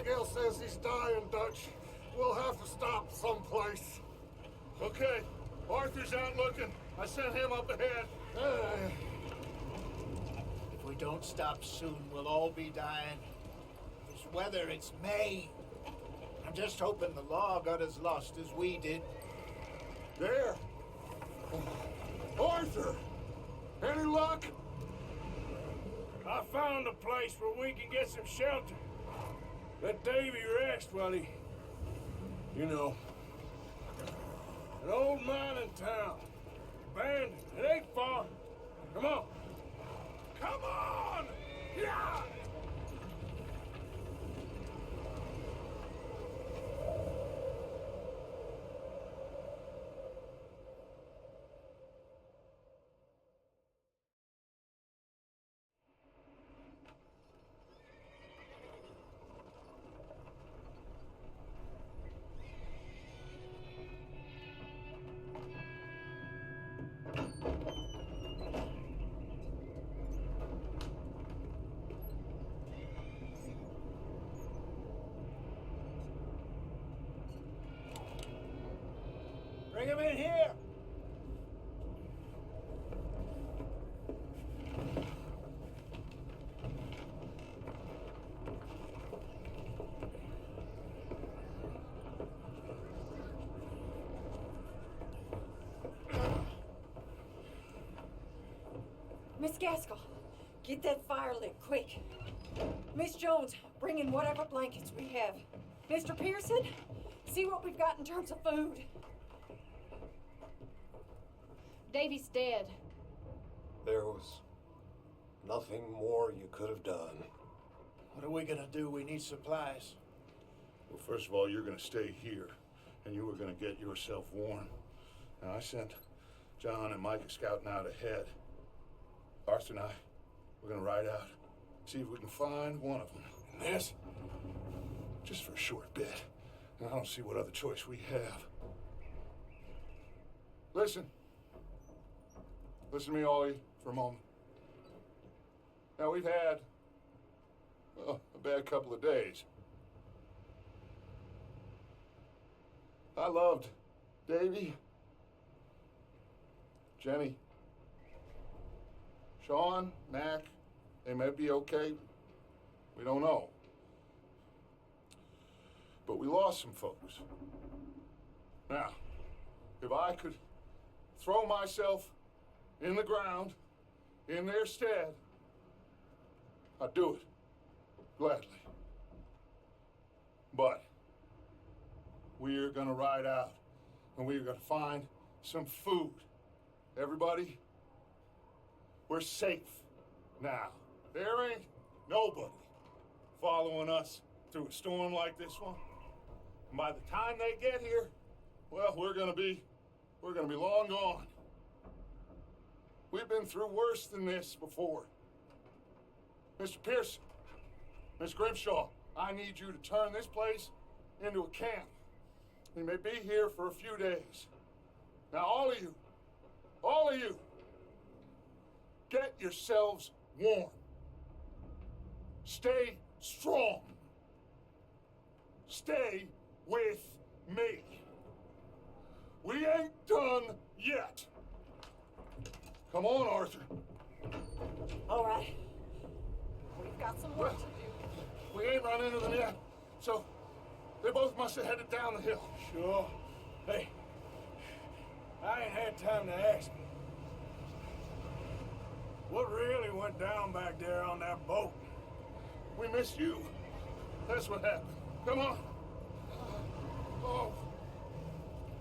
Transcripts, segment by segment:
Abigail says he's dying, Dutch. We'll have to stop someplace. Okay, Arthur's out looking. I sent him up ahead. If we don't stop soon, we'll all be dying. This weather, it's May. I'm just hoping the law got as lost as we did. There. Arthur! Any luck? I found a place where we can get some shelter. Let Davy rest while he... You know. An old mining town. Abandoned. It ain't far. Come on. Come on! Yeah! Bring him in here! Miss Gaskell, get that fire lit, quick. Miss Jones, bring in whatever blankets we have. Mr. Pearson, see what we've got in terms of food. Davy's dead. There was nothing more you could have done. What are we gonna do? We need supplies. Well, first of all, you're gonna stay here, and you were gonna get yourself warm. Now, I sent John and Micah scouting out ahead. Arthur and I, we're gonna ride out, see if we can find one of them. And this, just for a short bit. And I don't see what other choice we have. Listen. Listen to me, Ollie, for a moment. Now, we've had, well, a bad couple of days. I loved Davy, Jenny, Sean, Mac. They may be okay. We don't know. But we lost some folks. Now, if I could throw myself in the ground, in their stead, I'd do it, gladly. But we're gonna ride out, and we're gonna find some food. Everybody, we're safe now. There ain't nobody following us through a storm like this one. And by the time they get here, well, we're gonna be long gone. We've been through worse than this before. Mr. Pearson, Miss Grimshaw, I need you to turn this place into a camp. We may be here for a few days. Now, all of you, get yourselves warm. Stay strong. Stay with me. We ain't done yet. Come on, Arthur. All right. We've got some work to do. We ain't run into them yet, so they both must have headed down the hill. Sure. Hey, I ain't had time to ask. What really went down back there on that boat? We missed you. That's what happened. Come on. Oh.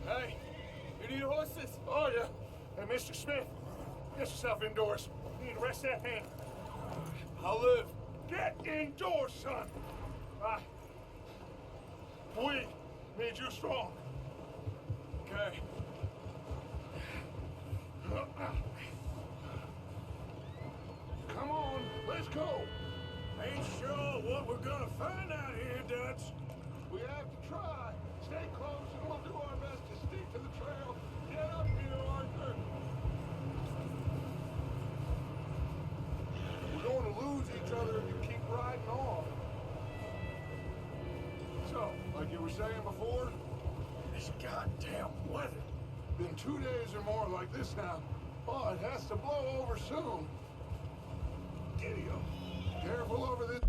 Hey, you need horses? Oh, yeah. Hey, Mr. Smith, get yourself indoors. You need to rest that hand. I'll live. Get indoors, son. We need you strong. Okay. Come on, let's go. Ain't sure what we're gonna find out here, Dutch. We have to try. Stay close and we'll do our best to stick to the trail. Get up here, Arthur. We're going to lose each other if you keep riding on. Like you were saying before, This goddamn weather. been 2 days or more like this now. Oh, it has to blow over soon. Giddy-o. Careful over this.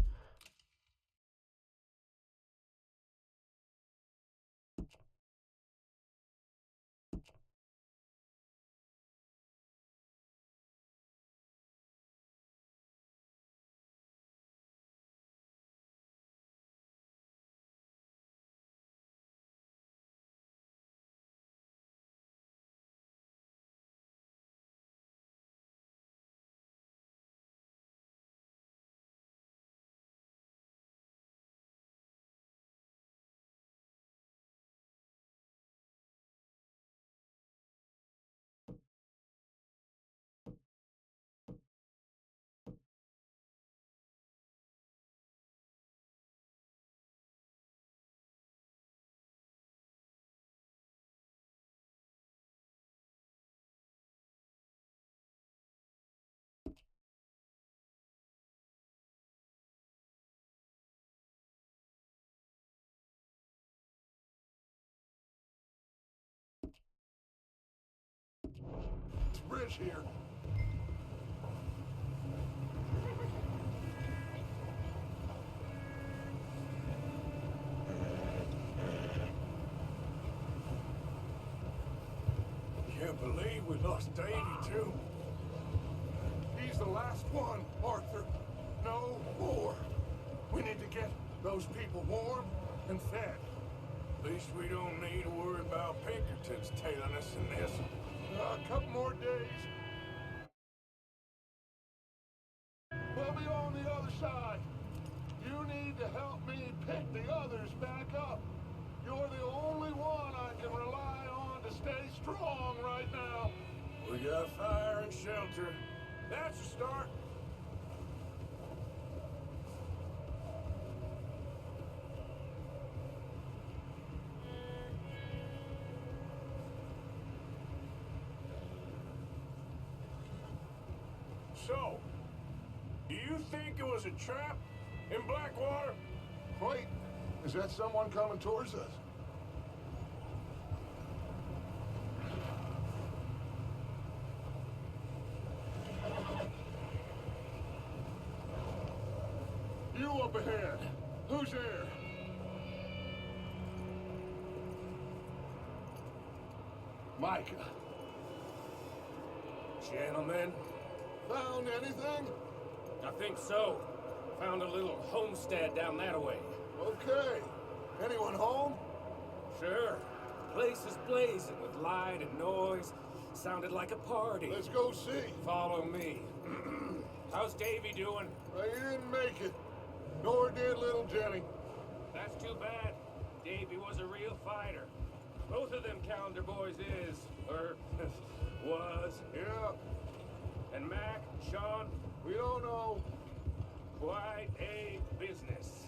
Bridge here. Can't believe we lost Davy, too. He's the last one, Arthur. No more. We need to get those people warm and fed. At least we don't need to worry about Pinkertons tailing us in this. A couple more days. We'll be on the other side. You need to help me pick the others back up. You're the only one I can rely on to stay strong right now. We got fire and shelter. That's a start. So, do you think it was a trap in Blackwater? Wait, is that someone coming towards us? You up ahead. Who's there? Micah. Gentlemen, Found anything? I think so. Found a little homestead down that way. Okay. Anyone home? Sure. Place is blazing with light and noise. Sounded like a party. Let's go see. Follow me. How's Davy doing? He didn't make it. Nor did little Jenny. That's too bad. Davy was a real fighter. Both of them calendar boys is, or was. Yeah, And Mac, Sean, we don't know. quite a business.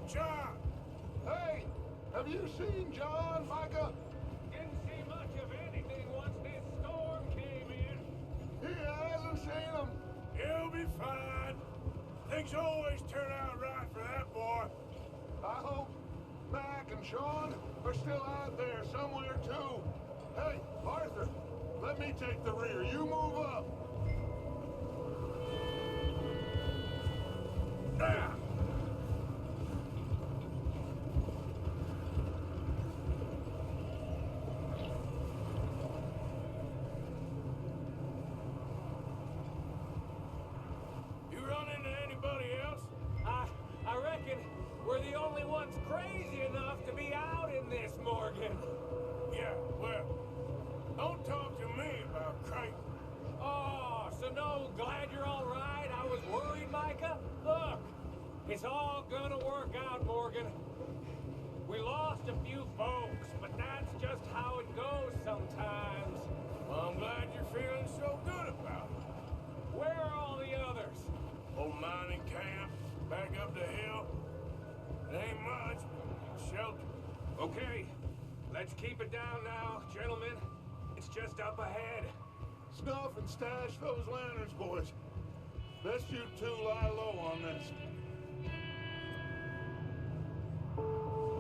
John! Hey! Have you seen John, Micah? Didn't see much of anything once this storm came in. He hasn't seen him. He'll be fine. Things always turn out right for that boy. I hope Mac and Sean are still out there somewhere, too. Hey, Arthur, let me take the rear. You move up. Now, you run into anybody else? I reckon we're the only ones crazy enough to be out in this, Morgan. Yeah, well, don't talk to me about crazy. Oh, so no, glad you're all right. I was worried, Micah. Look, it's all gonna work out, Morgan. We lost a few folks, but that's just how it goes sometimes. Well, I'm glad you're feeling so good about it. Where are all the others? Old mining camp, back up the hill. It ain't much, but shelter. Okay, let's keep it down now, gentlemen. It's just up ahead. Snuff and stash those lanterns, boys. Best you two lie low on this.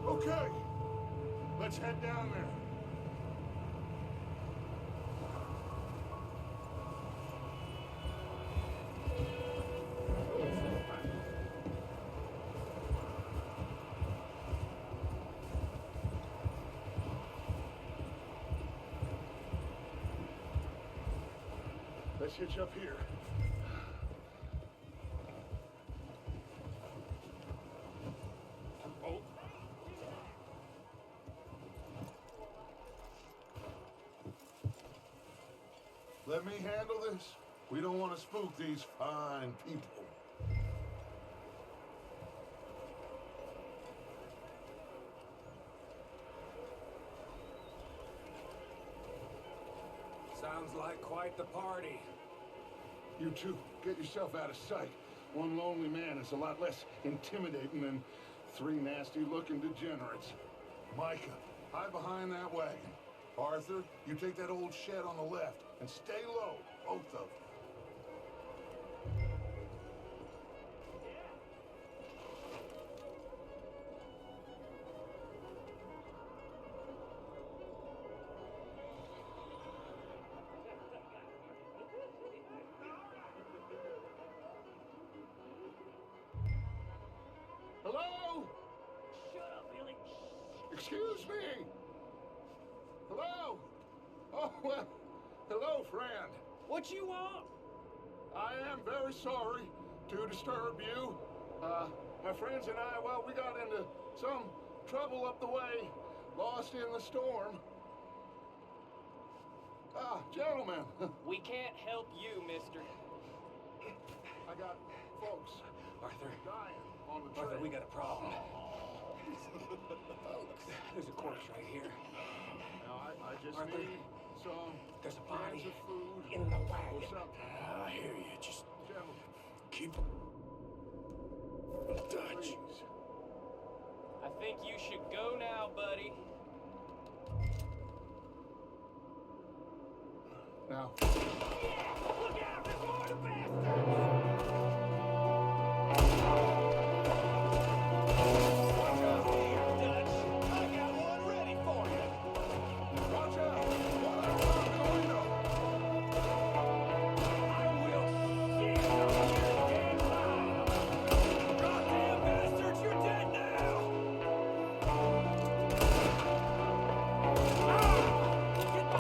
Okay, let's head down there. Let's hitch up here. Oh, Let me handle this. We don't want to spook these fine people. sounds like quite the party. You two, get yourself out of sight. One lonely man is a lot less intimidating than three nasty-looking degenerates. Micah, hide behind that wagon. Arthur, you take that old shed on the left and stay low, both of them. Hello? Shut up, Billy. Excuse me? Hello? Oh, well, hello, friend. What you want? I am very sorry to disturb you. My friends and I, well, we got into some trouble up the way, lost in the storm. Gentlemen, We can't help you, mister. I got folks Arthur, dying on the trail. Arthur, we got a problem. There's a corpse right here. Now, I just Arthur, need some there's a cans body of food in the or wagon. something. I hear you. Just Gentlemen, keep in touch. please. I think you should go now, buddy. Now, Look out, there's more to bastards! Watch out here, Dutch. I got one ready for you. watch out! One at a time in the window! I will shit on your dead body! Goddamn bastards, you're dead now! Get the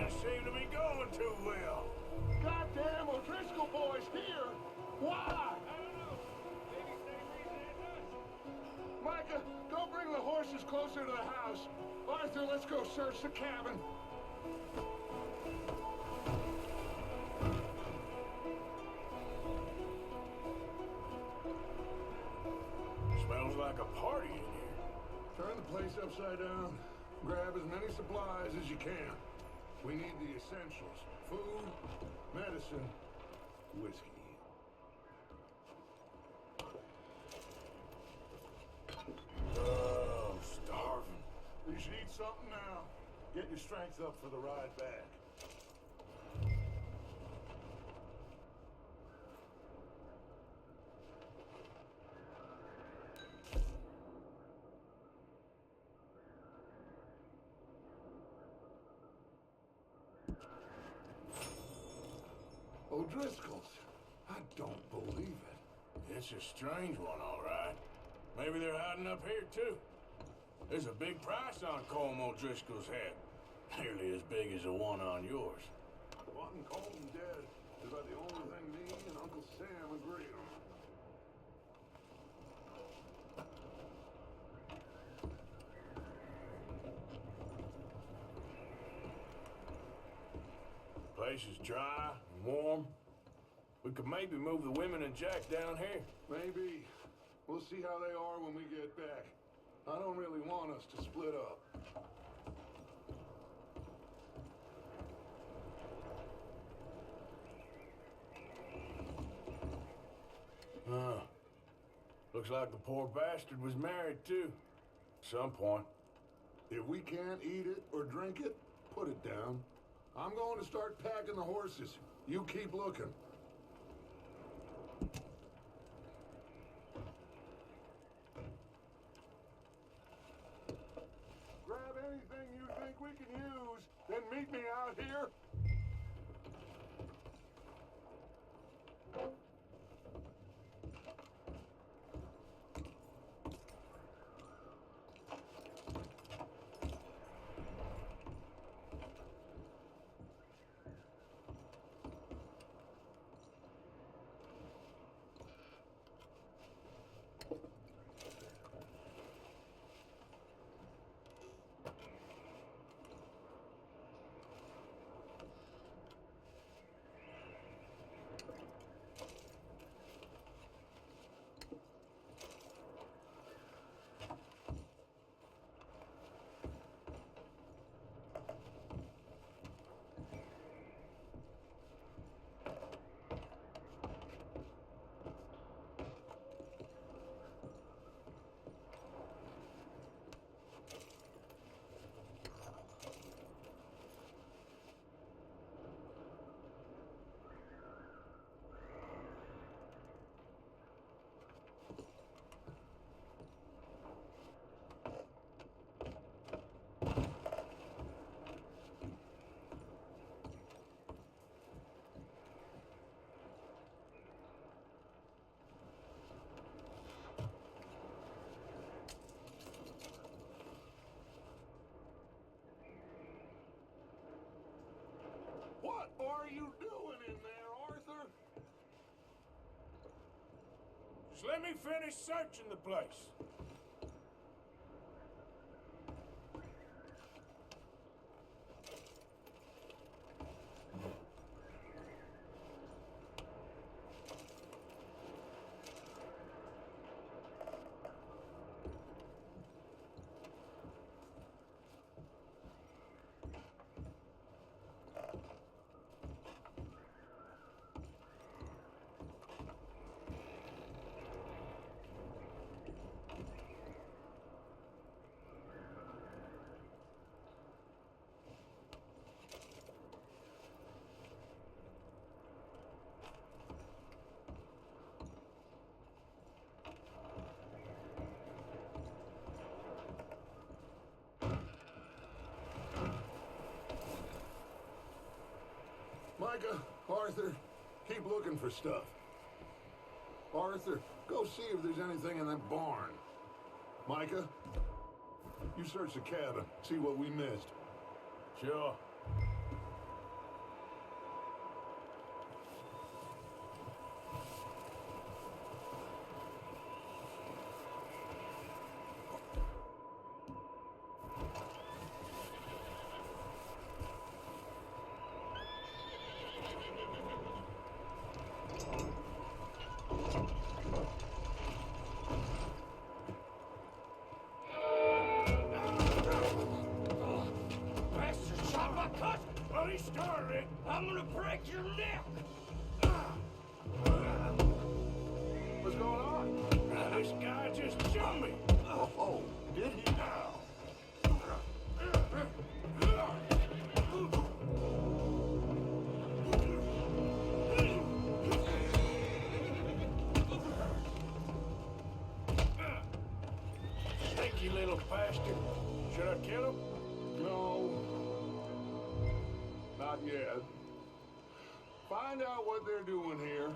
doesn't seem to be going too well. Goddamn O'Driscoll boys here! Why? I don't know. Maybe same reason as us. Micah, go bring the horses closer to the house. Arthur, let's go search the cabin. Smells like a party in here. Turn the place upside down. Grab as many supplies as you can. We need the essentials. Food, medicine, whiskey. Oh, I'm starving. You should eat something now. Get your strength up for the ride back. O'Driscoll's. I don't believe it. It's a strange one, all right. Maybe they're hiding up here, too. There's a big price on Colm O'Driscoll's head. Nearly as big as the one on yours. Wanting Colton dead is about the only thing me and Uncle Sam agree on. Place is dry and warm. We could maybe move the women and Jack down here. Maybe. We'll see how they are when we get back. I don't really want us to split up. Looks like the poor bastard was married, too. At some point. If we can't eat it or drink it, put it down. I'm going to start packing the horses. You keep looking. Grab anything you think we can use, then meet me out here. What are you doing in there, Arthur? Just let me finish searching the place. Micah, Arthur, keep looking for stuff. Arthur, go see if there's anything in that barn. Micah, you search the cabin, see what we missed. Sure. me started, I'm gonna break your neck! What's going on? This guy just jumped me! Oh, did he now? Sneaky little bastard. Should I kill him? No. Not yet. Find out what they're doing here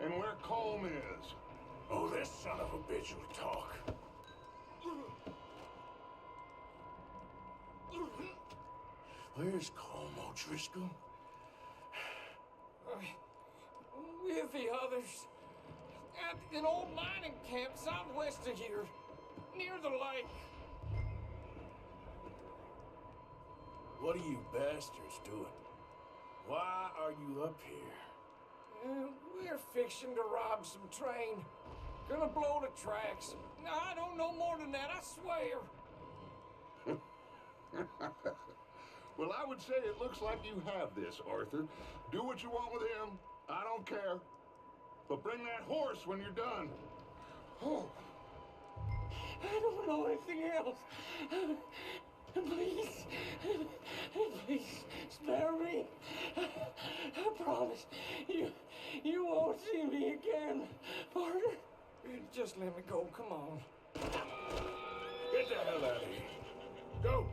and where Colm is. Oh, this son of a bitch will talk. Where's Colm O'Driscoll? With the others. At an old mining camp southwest of here. Near the lake. What are you bastards doing? Why are you up here? We're fixing to rob some train. Gonna blow the tracks. I don't know more than that, I swear. Well, I would say it looks like you have this, Arthur. Do what you want with him. I don't care. But bring that horse when you're done. Oh. I don't know anything else. Please. Please, spare me. I promise. You won't see me again, partner. Just let me go, come on. Get the hell out of here. Go!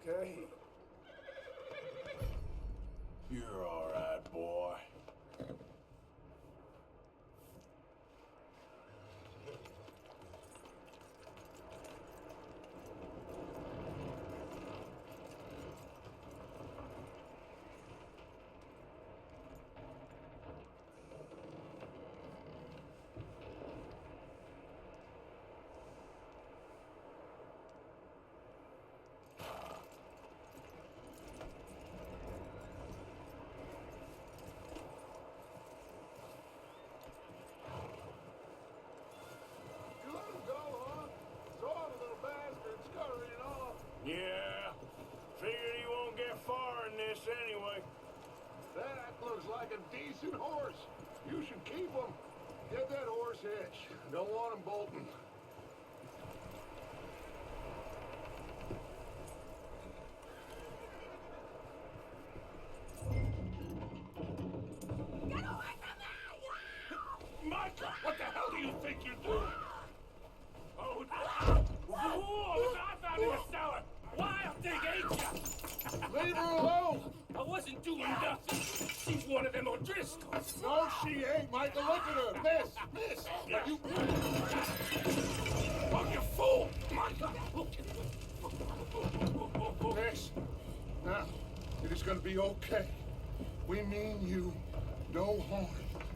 Okay. You're all right, boy. Yeah, figured he won't get far in this anyway. That looks like a decent horse. You should keep him. Get that horse hitched. Don't want him bolting. Get away from me! Micah, what the hell do you think you're doing? Oh, whoa, I found in the cellar. Wild thing, ain't ya? Leave her alone! I wasn't doing nothing. She's one of them O'Driscolls. No, she ain't, Michael. Look at her. Miss! Are you... Oh, you fool! Micah! Miss, now, it is gonna be okay. We mean you no harm.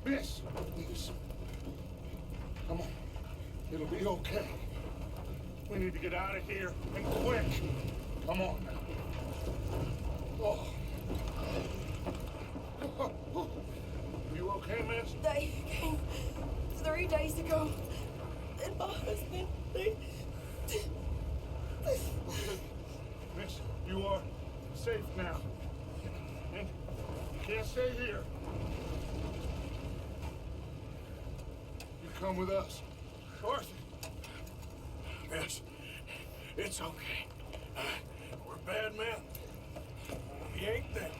Miss! Come on. It'll be okay. We need to get out of here, and quick. Come on now. Oh. You okay, miss? They came 3 days ago. And my husband, Miss, you are safe now. And you can't stay here. You come with us. Arthur. Miss, it's okay. We're bad men. We ain't them.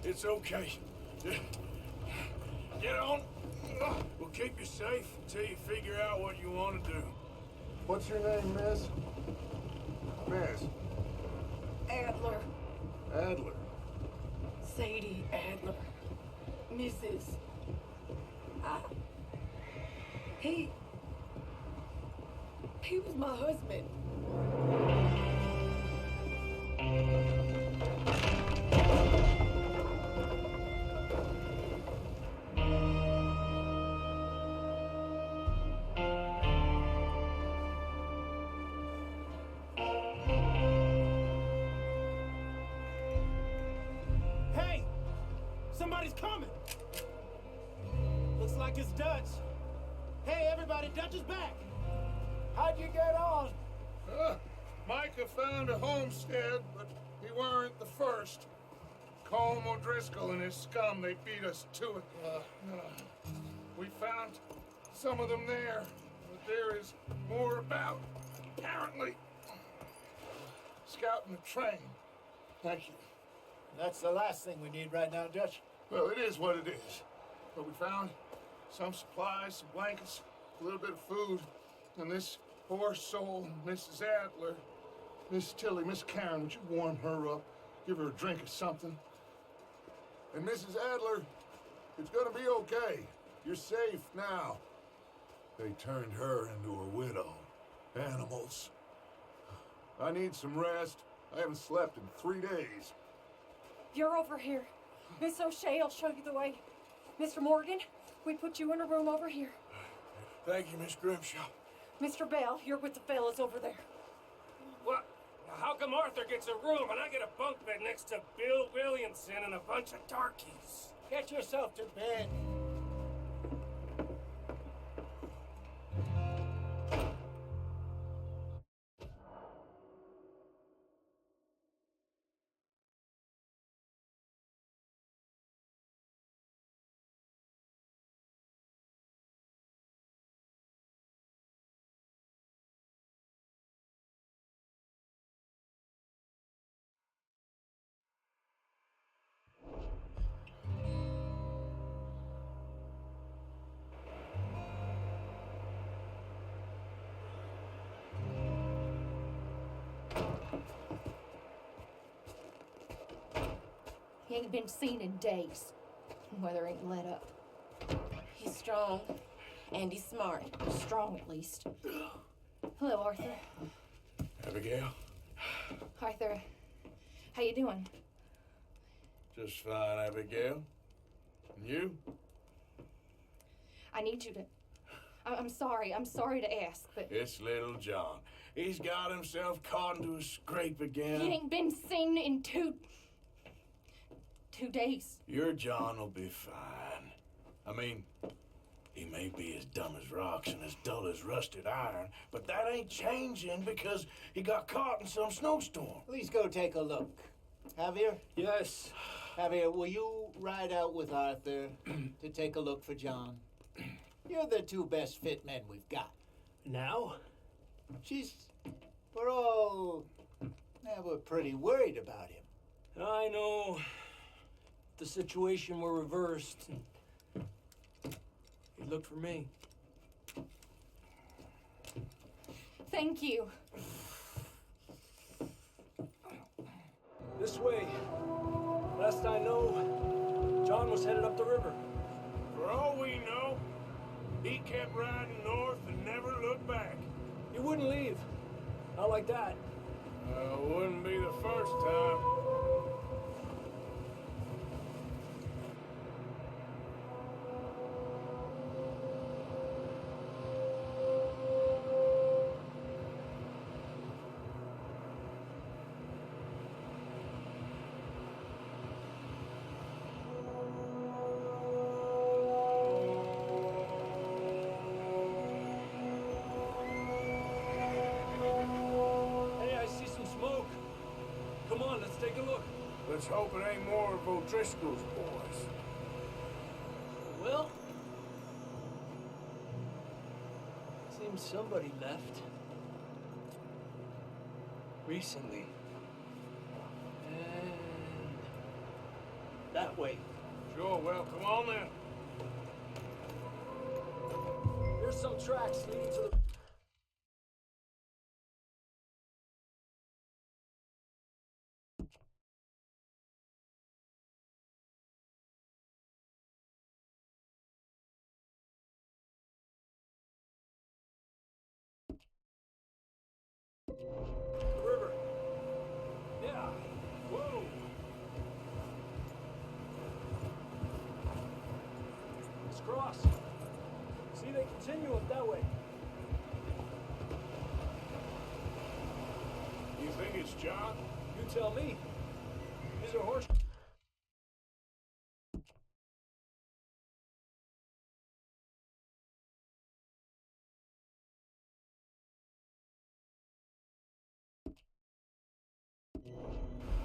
It's okay. Get on. We'll keep you safe until you figure out what you want to do. What's your name, miss? Miss. Adler. Adler. Sadie Adler. Mrs. He was my husband. Hey! Somebody's coming! Looks like it's Dutch. Hey, everybody, Dutch is back! How'd you get on? Micah found a homestead, but he weren't the first. Colm O'Driscoll and his scum, they beat us to it. We found some of them there, but there is more about, apparently. Scouting the train. Thank you. That's the last thing we need right now, Dutch. Well, it is what it is. But we found some supplies, some blankets, a little bit of food, and this poor soul, Mrs. Adler, Miss Tilly, Miss Karen, would you warm her up? Give her a drink or something? And Mrs. Adler, it's gonna be okay. You're safe now. They turned her into a widow. Animals. I need some rest. I haven't slept in 3 days. You're over here. Miss O'Shea will show you the way. Mr. Morgan, we put you in a room over here. Thank you, Miss Grimshaw. Mr. Bell, you're with the fellas over there. What? How come Arthur gets a room and I get a bunk bed next to Bill Williamson and a bunch of darkies? Get yourself to bed. He ain't been seen in days. Weather ain't let up. He's strong, and he's smart. Strong, at least. Hello, Arthur. Abigail? Arthur, how you doing? Just fine, Abigail. And you? I need you to... I'm sorry to ask, but... It's little John. He's got himself caught into a scrape again. He ain't been seen in two days. Your John will be fine. I mean, he may be as dumb as rocks and as dull as rusted iron, but that ain't changing because he got caught in some snowstorm. Please go take a look. Javier? Yes. Javier, will you ride out with Arthur to take a look for John? You're the two best fit men we've got. Now? We're pretty worried about him. I know. The situation were reversed. He looked for me. Thank you. This way. Last I know, John was headed up the river. For all we know, he kept riding north and never looked back. He wouldn't leave. Not like that. Wouldn't be the first time. Let's hope it ain't more of O'Driscoll's boys. Well, seems somebody left. Recently. And that way. Sure, well, come on then. There's some tracks leading to the... this, John? You tell me. These are horse...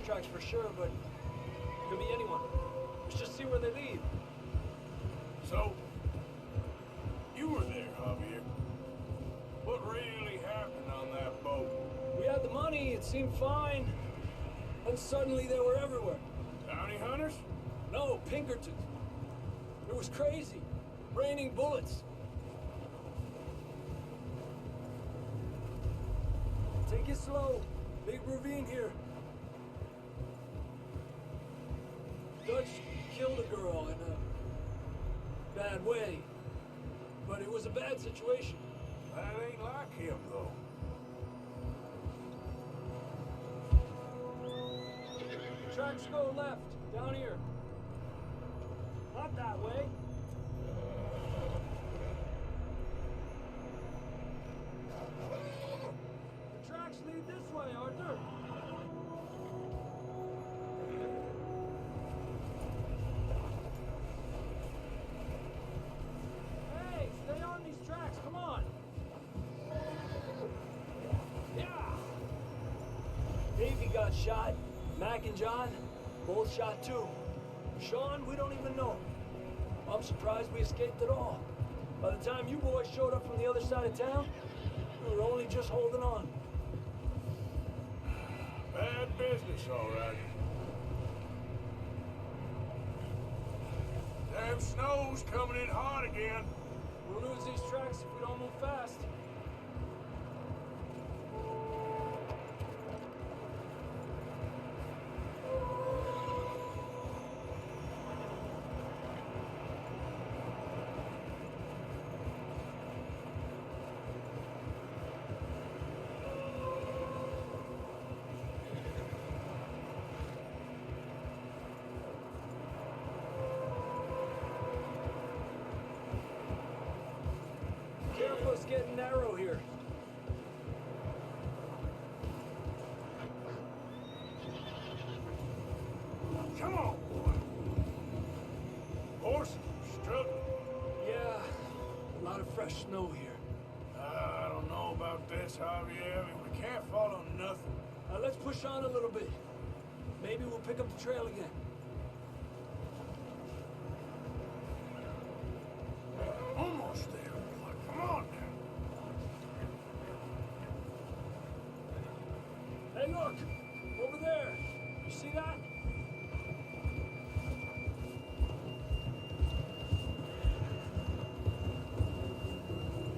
tracks for sure, but could be anyone. Let's just see where they lead. So, you were there, Javier. What really happened on that boat? We had the money, it seemed fine. And suddenly they were everywhere. Bounty hunters? No, Pinkertons. It was crazy. Raining bullets. Take it slow. Big ravine here. Dutch killed a girl in a bad way. But it was a bad situation. That ain't like him, though. Tracks go left, down here. Not that way. The tracks lead this way, Arthur. Hey, stay on these tracks, come on. Yeah. Davey got shot. Mac and John, both shot too. Sean, we don't even know. I'm surprised we escaped at all. By the time you boys showed up from the other side of town, we were only just holding on. Bad business, all right. Damn snow's coming in hard again. We'll lose these tracks if we don't move fast. Careful, it's getting narrow here. Come on, boy. Horses struggling. Yeah, a lot of fresh snow here. I don't know about this, Javier. I mean, we can't follow nothing. Let's push on a little bit. Maybe we'll pick up the trail again. Almost there, boy. Come on now. Hey, look! Over there! You see that?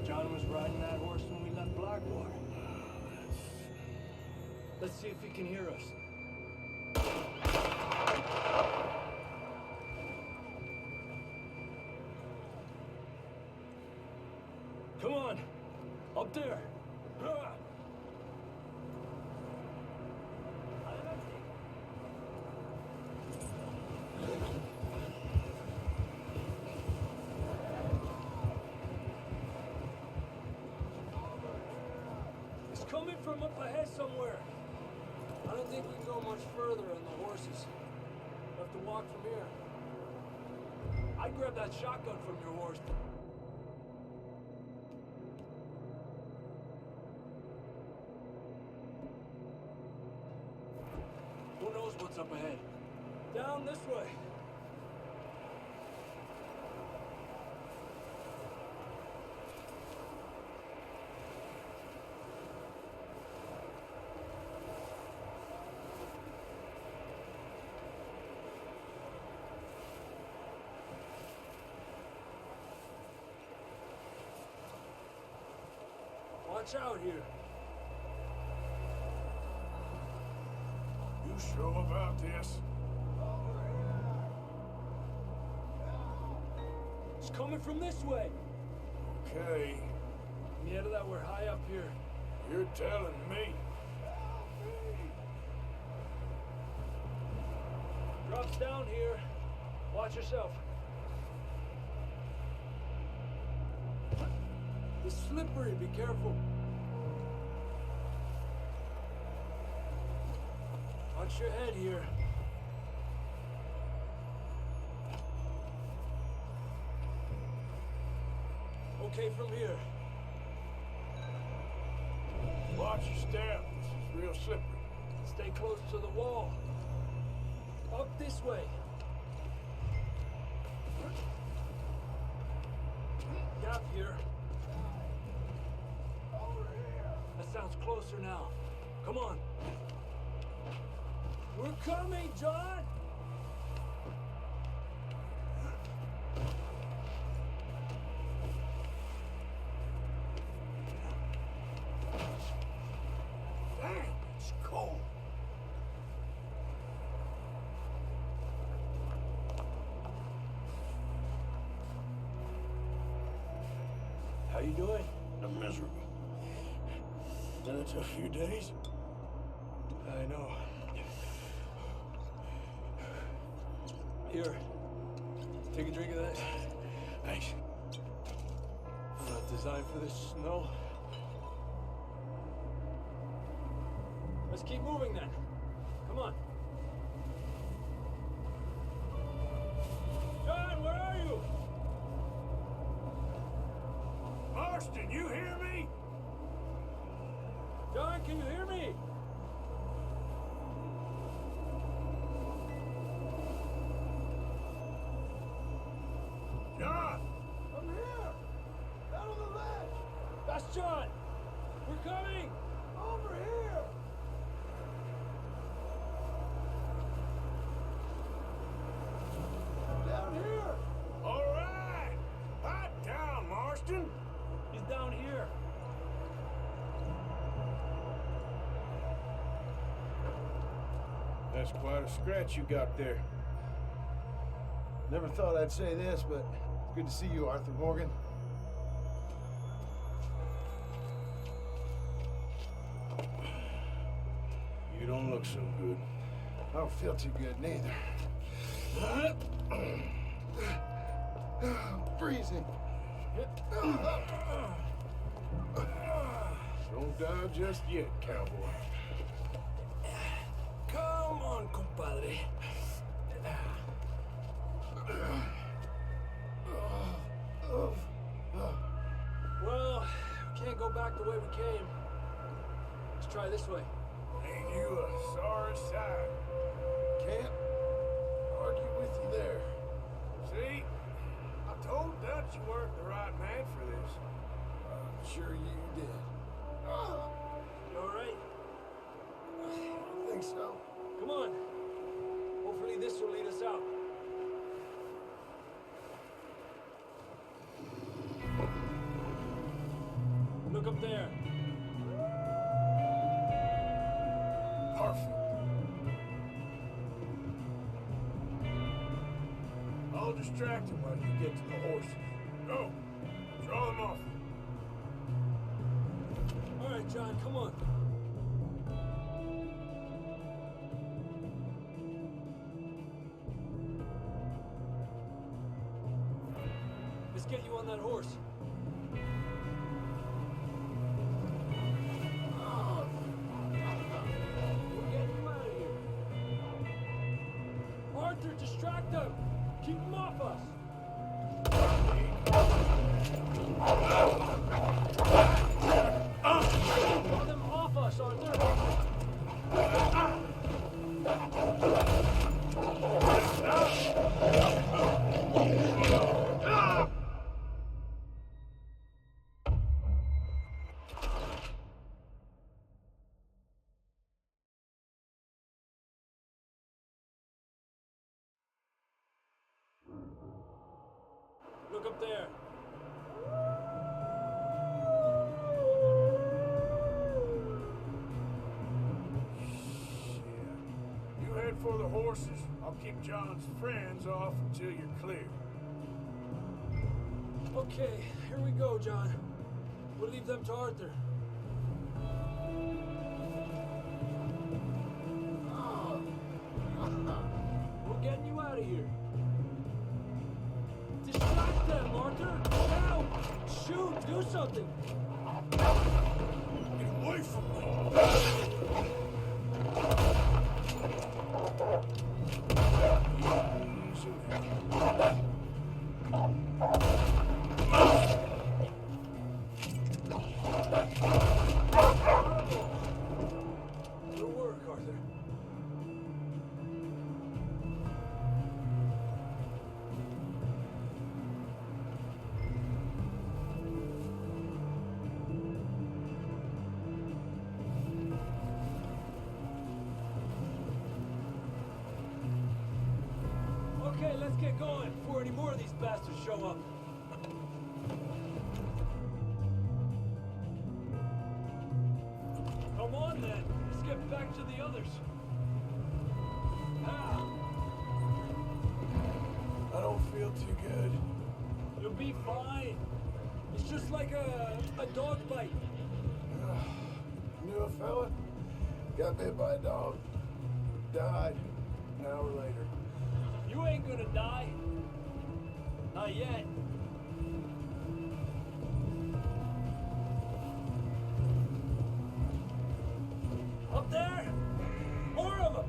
John was riding that horse when we left Blackwater. Let's see if he can hear us. Come on! Up there! It's coming from up ahead somewhere. I don't think we can go much further on the horses. We'll have to walk from here. I'd grab that shotgun from your horse. Who knows what's up ahead? Down this way. Watch out here. You sure about this? It's coming from this way. Okay. Yeah, that we're high up here. You're telling me. Drops down here. Watch yourself. It's slippery, be careful. Watch your head here. Okay from here. Watch your step. This is real slippery. Stay close to the wall. Up this way. Gap here. That sounds closer now. Come on. We're coming, John! Damn, it's cold. How you doing? I'm miserable. Been it a few days. I know. Here. Take a drink of that. Thanks. I'm not designed for this snow. Let's keep moving then. Come on. John, where are you? Marston, you hear me? John, can you hear me? John! I'm here! Down on the ledge! That's John! We're coming! Over here! Down here! All right! Hot down, Marston! He's down here! That's quite a scratch you got there. Never thought I'd say this, but it's good to see you, Arthur Morgan. You don't look so good. I don't feel too good, neither. I'm freezing. Don't die just yet, cowboy. Come on, compadre. Well, we can't go back the way we came. Let's try this way. Ain't you a sorry sight? Can't argue with you there. See? I told Dutch you weren't the right man for this. I'm sure you did. You all right? I think so. Come on. Hopefully this will lead us out. Look up there. Perfect. I'll distract him while you get to the horses. Go. Draw them off. All right, John, come on. Let's get you on that horse. We're getting you out of here. Arthur, distract them. Keep them off us. Get them off us, Arthur. Look up there. You head for the horses. I'll keep John's friends off until you're clear. Okay, here we go, John. We'll leave them to Arthur. We're getting you out of here. Distract them, Arthur! Now! Shoot! Do something! Get away from me! get going before any more of these bastards show up. Come on then, let's get back to the others. Ah. I don't feel too good. You'll be fine. It's just like a dog bite. Knew a fella, got bit by a dog, died an hour later. You ain't gonna die. Not yet. Up there! More of them!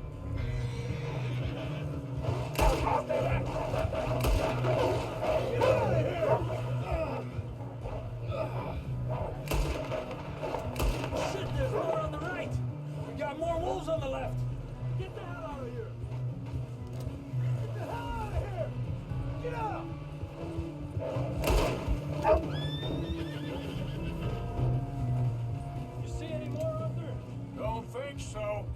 Shit, there's more on the right! We got more wolves on the left! Get the hell out of here! Get the hell out of here! Get out! You see any more, Arthur? Don't think so.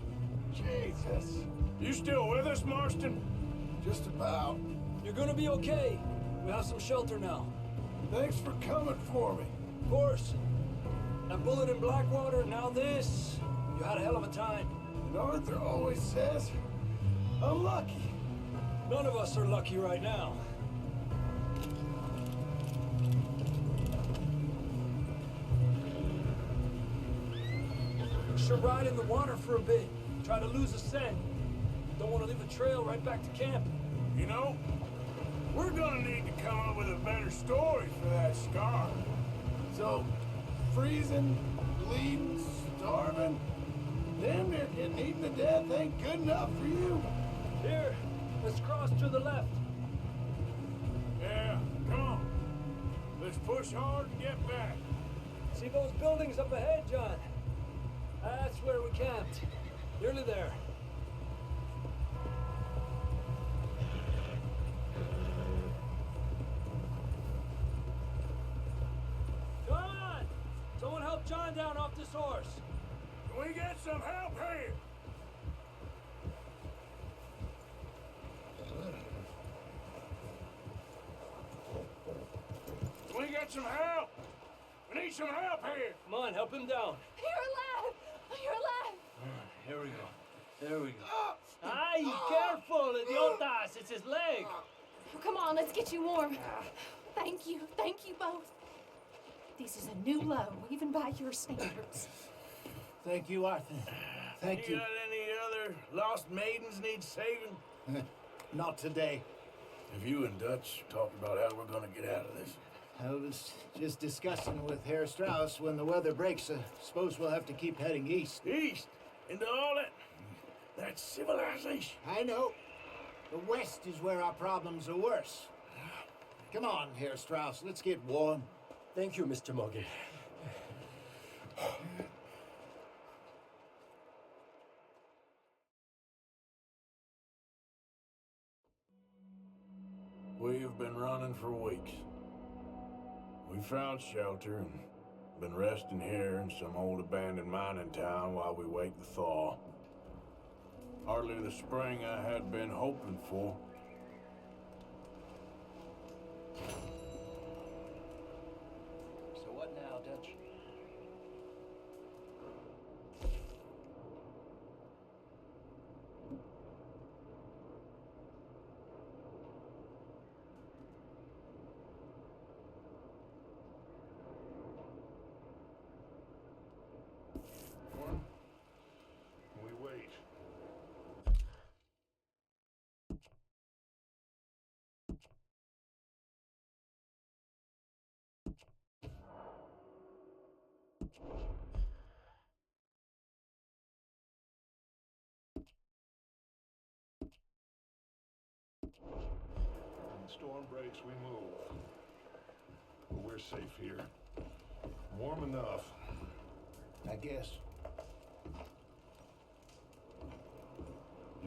Jesus. You still with us, Marston? Just about. You're gonna be okay. We have some shelter now. Thanks for coming for me. Of course. That bullet in Blackwater, now this. You had a hell of a time. And Arthur always says, I'm lucky. None of us are lucky right now. Should ride in the water for a bit. Try to lose a scent. Don't want to leave a trail right back to camp. You know, we're gonna need to come up with a better story for that scar. So, freezing, bleeding, starving, damn near getting eaten to death ain't good enough for you. Here, let's cross to the left. Yeah, come on. Let's push hard and get back. See those buildings up ahead, John? That's where we camped. Nearly there. Come on! Someone help John down off this horse. Can we get some help here? Can we get some help? We need some help here. Come on, help him down. You're alive! You're alive! Here we go. There we go. Ay, careful, idiotas! It's his leg. Come on, let's get you warm. Thank you both. This is a new low, even by your standards. Thank you, Arthur. Thank you. Got any other lost maidens need saving? Not today. Have you and Dutch talked about how we're gonna get out of this? I was just discussing with Herr Strauss when the weather breaks. Suppose we'll have to keep heading east. East? Into all that civilization? I know. The west is where our problems are worse. Come on, Herr Strauss, let's get warm. Thank you, Mr. Morgan. We've been running for weeks. We found shelter and been resting here in some old abandoned mining town while we wait the thaw. Hardly the spring I had been hoping for. So what now, Dutch? We wait. When the storm breaks, we move. But we're safe here. Warm enough, I guess.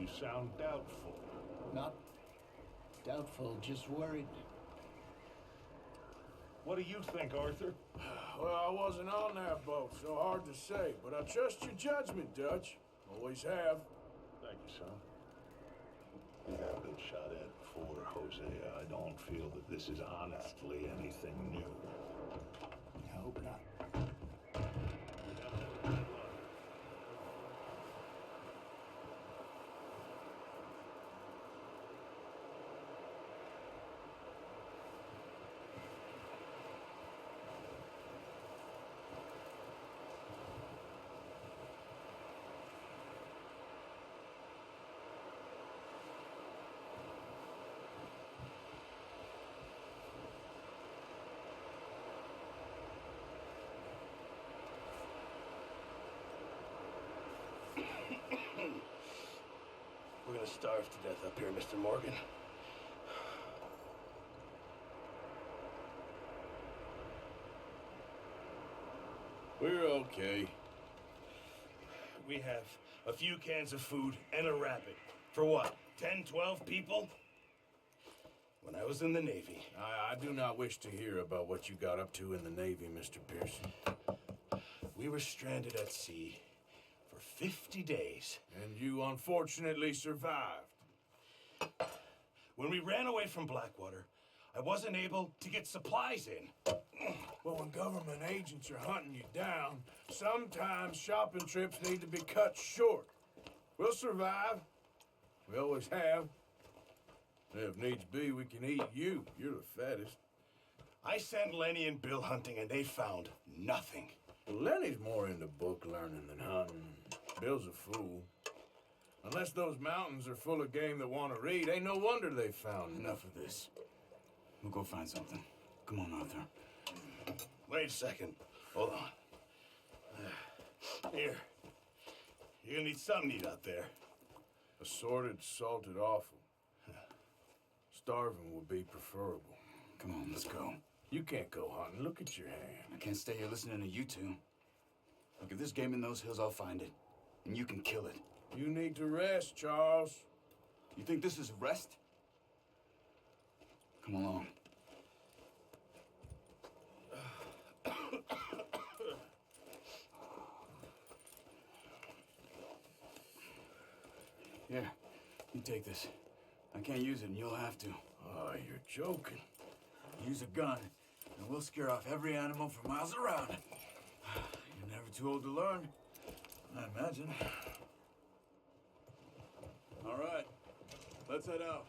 you sound doubtful. Not doubtful, just worried. What do you think, Arthur? Well, I wasn't on that boat, so hard to say. But I trust your judgment, Dutch. Always have. Thank you, son. You have been shot at before. before, Hosea. I don't feel that this is honestly anything new. I hope not. We're gonna starve to death up here, Mr. Morgan. We're okay. We have a few cans of food and a rabbit. For what, 10, 12 people? When I was in the Navy. I do not wish to hear about what you got up to in the Navy, Mr. Pearson. We were stranded at sea for 50 days. And you unfortunately survived. When we ran away from Blackwater, I wasn't able to get supplies in. Well, when government agents are hunting you down, sometimes shopping trips need to be cut short. We'll survive. We always have. If needs be, we can eat you. You're the fattest. I sent Lenny and Bill hunting, and they found nothing. Well, Lenny's more into book learning than hunting. Bill's a fool. Unless those mountains are full of game that want to read, ain't no wonder they found Enough of this. We'll go find something. Come on, Arthur. Wait a second. Hold on. Here. You're gonna need something to eat out there. Assorted, salted offal. Starving would be preferable. Come on, let's go. You can't go hunting. Look at your hand. I can't stay here listening to you two. Look, if there's game in those hills, I'll find it. And you can kill it. You need to rest, Charles. You think this is rest? Come along. Here, you take this. I can't use it, and you'll have to. Oh, you're joking. Use a gun, and we'll scare off every animal for miles around. You're never too old to learn, I imagine. All right, let's head out.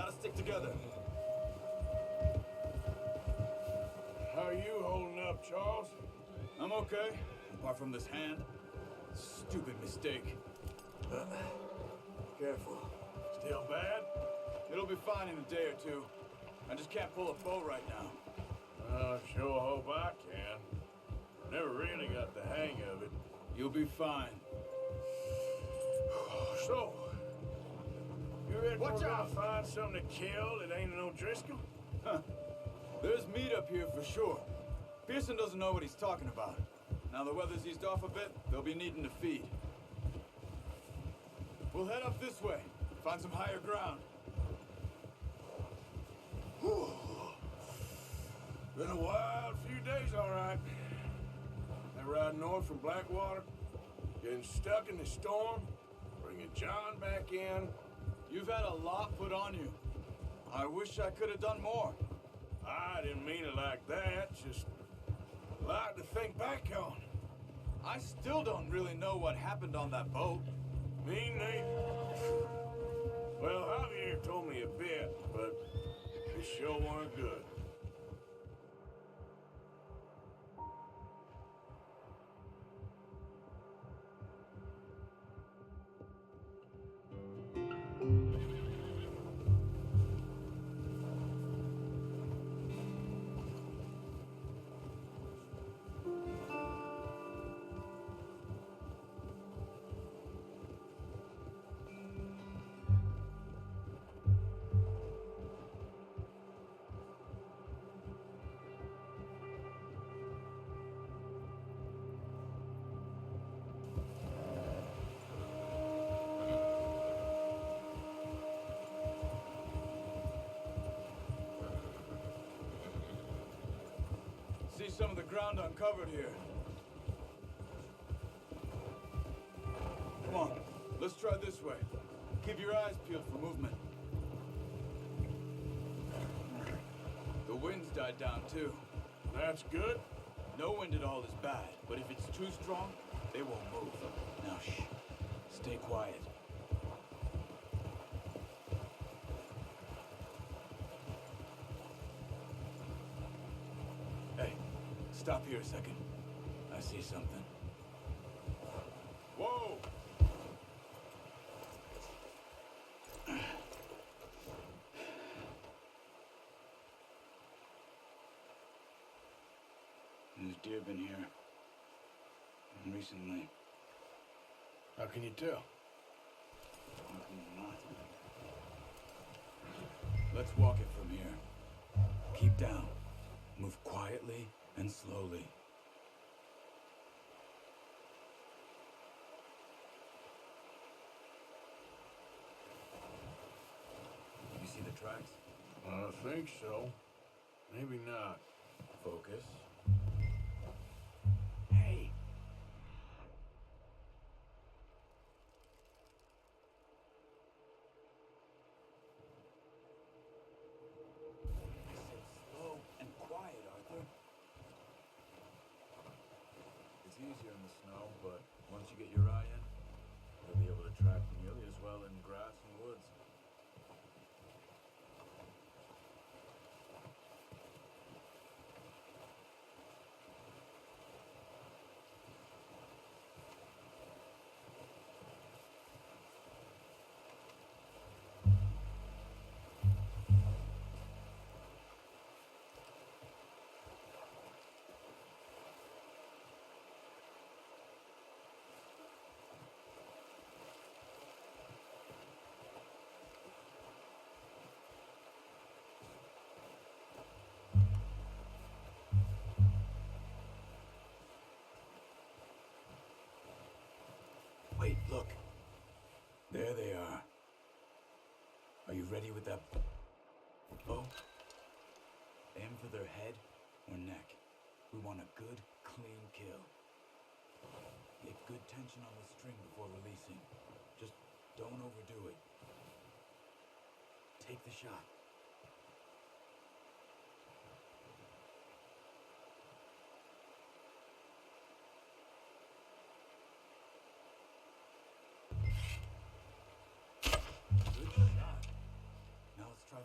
gotta stick together. How are you holding up, Charles? I'm okay, apart from this hand. Stupid mistake. Careful. Still bad? It'll be fine in a day or two. I just can't pull a bow right now. I sure hope I can. Never really got the hang of it. You'll be fine. So, you reckon Watch we're out! gonna find something to kill that ain't no Driscoll? Huh. There's meat up here for sure. Pearson doesn't know what he's talking about. Now the weather's eased off a bit, they'll be needing to feed. We'll head up this way, find some higher ground. Whew. Been a wild few days, all right. They ride north from Blackwater, getting stuck in the storm, bringing John back in. You've had a lot put on you. I wish I could have done more. I didn't mean it like that, just a lot to think back on. I still don't really know what happened on that boat. Me neither. Well, Javier told me a bit, but it sure weren't good. See some of the ground uncovered here. Come on, let's try this way. Keep your eyes peeled for movement. The wind's died down too. That's good. No wind at all is bad, but if it's too strong, they won't move. Now shh, stay quiet. Hey, stop here a second. I see something. Whoa! There's deer been here. Recently. How can you tell? How can you not? Let's walk it from here. Keep down. Move quietly and slowly. You see the tracks? I think so. Maybe not. Focus. Hey. I said slow and quiet, Arthur. It's easier in the snow, but once you get your eye in, you'll be able to track nearly as well in grass and woods. Wait, look. There they are. Are you ready with that bow? Aim for their head or neck. We want a good, clean kill. Get good tension on the string before releasing. Just don't overdo it. Take the shot. Good shot. Now let's try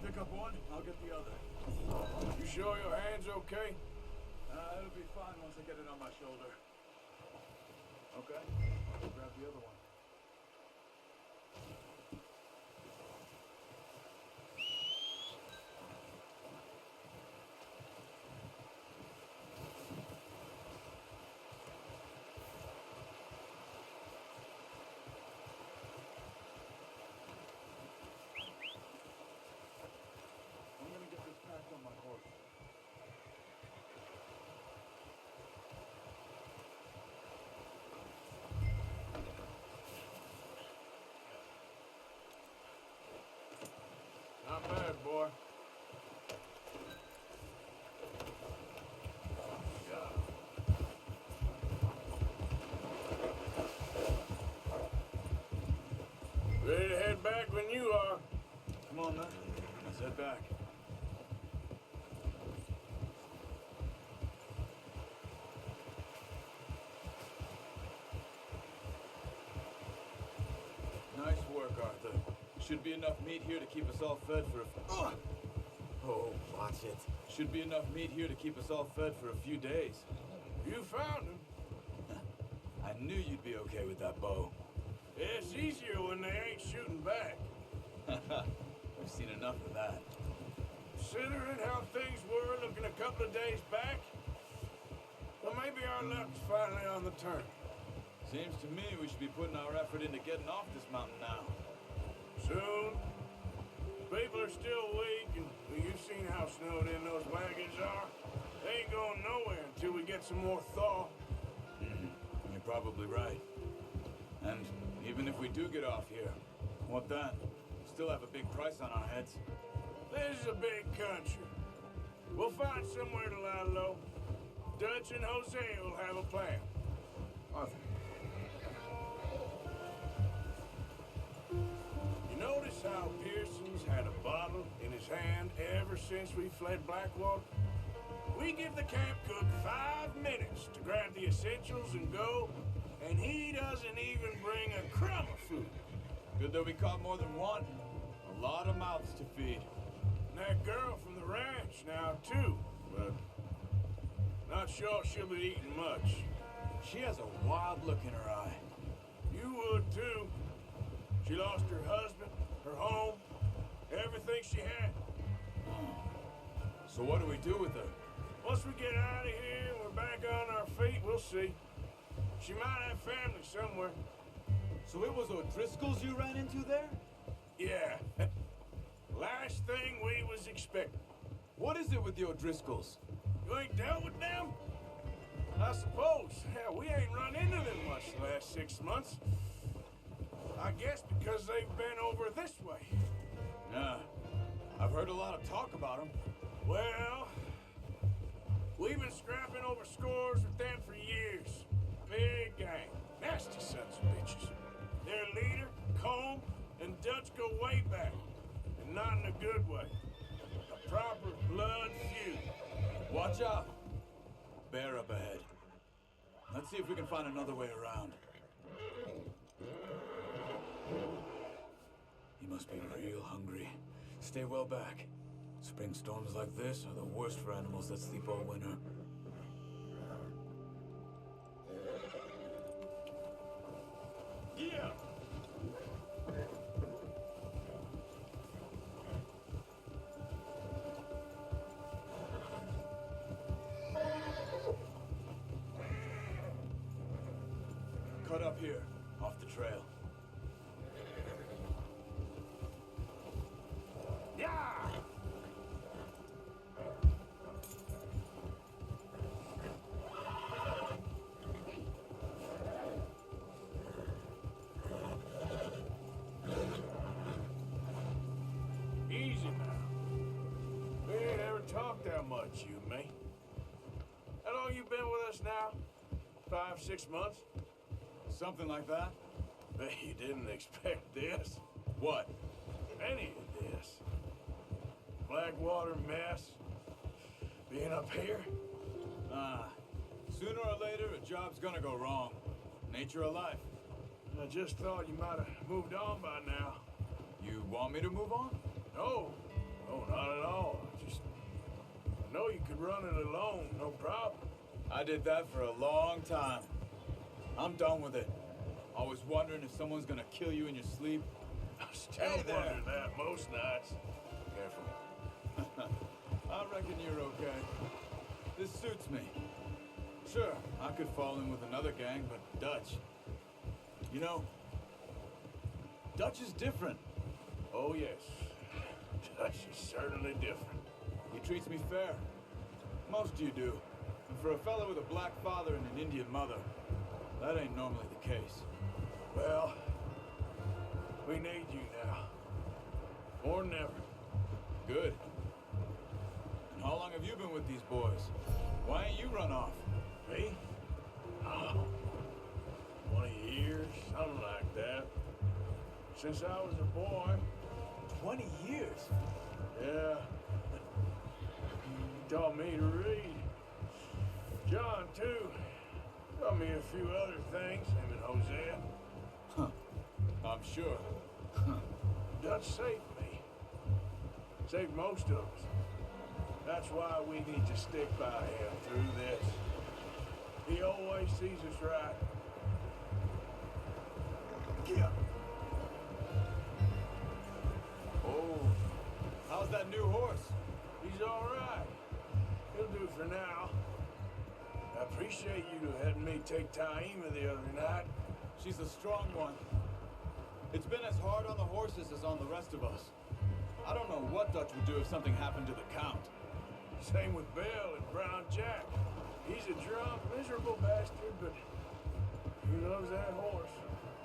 Pick up one, I'll get the other. You sure your hand's okay? It'll be fine once I get it on my shoulder. Okay, I'll grab the other one. I'm gonna get this packed on my horse. Not bad, boy. Ready to head back when you are. Come on, then. Let's head back. Nice work, Arthur. Should be enough meat here to keep us all fed for a... Oh, watch it. Should be enough meat here to keep us all fed for a few days. You found him. I knew you'd be okay with that bow. It's easier when they ain't shooting back. We've seen enough of that. Considering how things were looking a couple of days back, well, maybe our luck's finally on the turn. Seems to me we should be putting our effort into getting off this mountain now. Soon. People are still weak, and well, you've seen how snowed in those wagons are. They ain't going nowhere until we get some more thaw. You're probably right. And even if we do get off here, what then? We still have a big price on our heads. This is a big country. We'll find somewhere to lie low. Dutch and Jose will have a plan. Arthur. You notice how Pearson's had a bottle in his hand ever since we fled Blackwater? We give the camp cook 5 minutes to grab the essentials and go, and he doesn't even bring a crumb of food. Good that we caught more than one. A lot of mouths to feed. And that girl from the ranch now, too, but not sure she'll be eating much. She has a wild look in her eye. You would, too. She lost her husband, her home, everything she had. So what do we do with her? Once we get out of here and we're back on our feet, we'll see. She might have family somewhere. So it was O'Driscoll's you ran into there? Yeah. Last thing we was expecting. What is it with the O'Driscolls? You ain't dealt with them? I suppose. Hell, we ain't run into them much the last 6 months. I guess because they've been over this way. Yeah. I've heard a lot of talk about them. Well, we've been scrapping over scores with them for years. Big gang. Nasty sons of bitches. Their leader, Combe, and Dutch go way back. And not in a good way. A proper blood feud. Watch out. Bear up ahead. Let's see if we can find another way around. He must be real hungry. Stay well back. Spring storms like this are the worst for animals that sleep all winter. Yeah. Cut up here, off the trail. Yeah. Easy now. We ain't ever talked that much, you and me. How long you been with us now? 5, 6 months? Something like that? Bet you didn't expect this. What? Any of this. Blackwater mess. Being up here. Sooner or later, a job's gonna go wrong. Nature of life. I just thought you might have moved on by now. You want me to move on? No. Oh, not at all. I know you could run it alone, no problem. I did that for a long time. I'm done with it. Always wondering if someone's gonna kill you in your sleep. I still wonder that most nights. Careful. I reckon you're okay. This suits me. Sure, I could fall in with another gang, but Dutch. You know, Dutch is different. Oh, yes. Dutch is certainly different. He treats me fair. Most of you do. And for a fellow with a black father and an Indian mother, that ain't normally the case. Well, we need you now. More than ever. Good. And how long have you been with these boys? Why ain't you run off? Me? Oh, 20 years, something like that. Since I was a boy. 20 years? Yeah. He taught me to read. John, too. Taught me a few other things, him and Hosea. Huh. I'm sure. Dutch saved me. Saved most of us. That's why we need to stick by him through this. He always sees us right. Yeah. Oh, how's that new horse? He's all right. He'll do for now. I appreciate you letting me take Taima the other night. She's a strong one. It's been as hard on the horses as on the rest of us. I don't know what Dutch would do if something happened to the Count. Same with Bill and Brown Jack. He's a drunk, miserable bastard, but he loves that horse.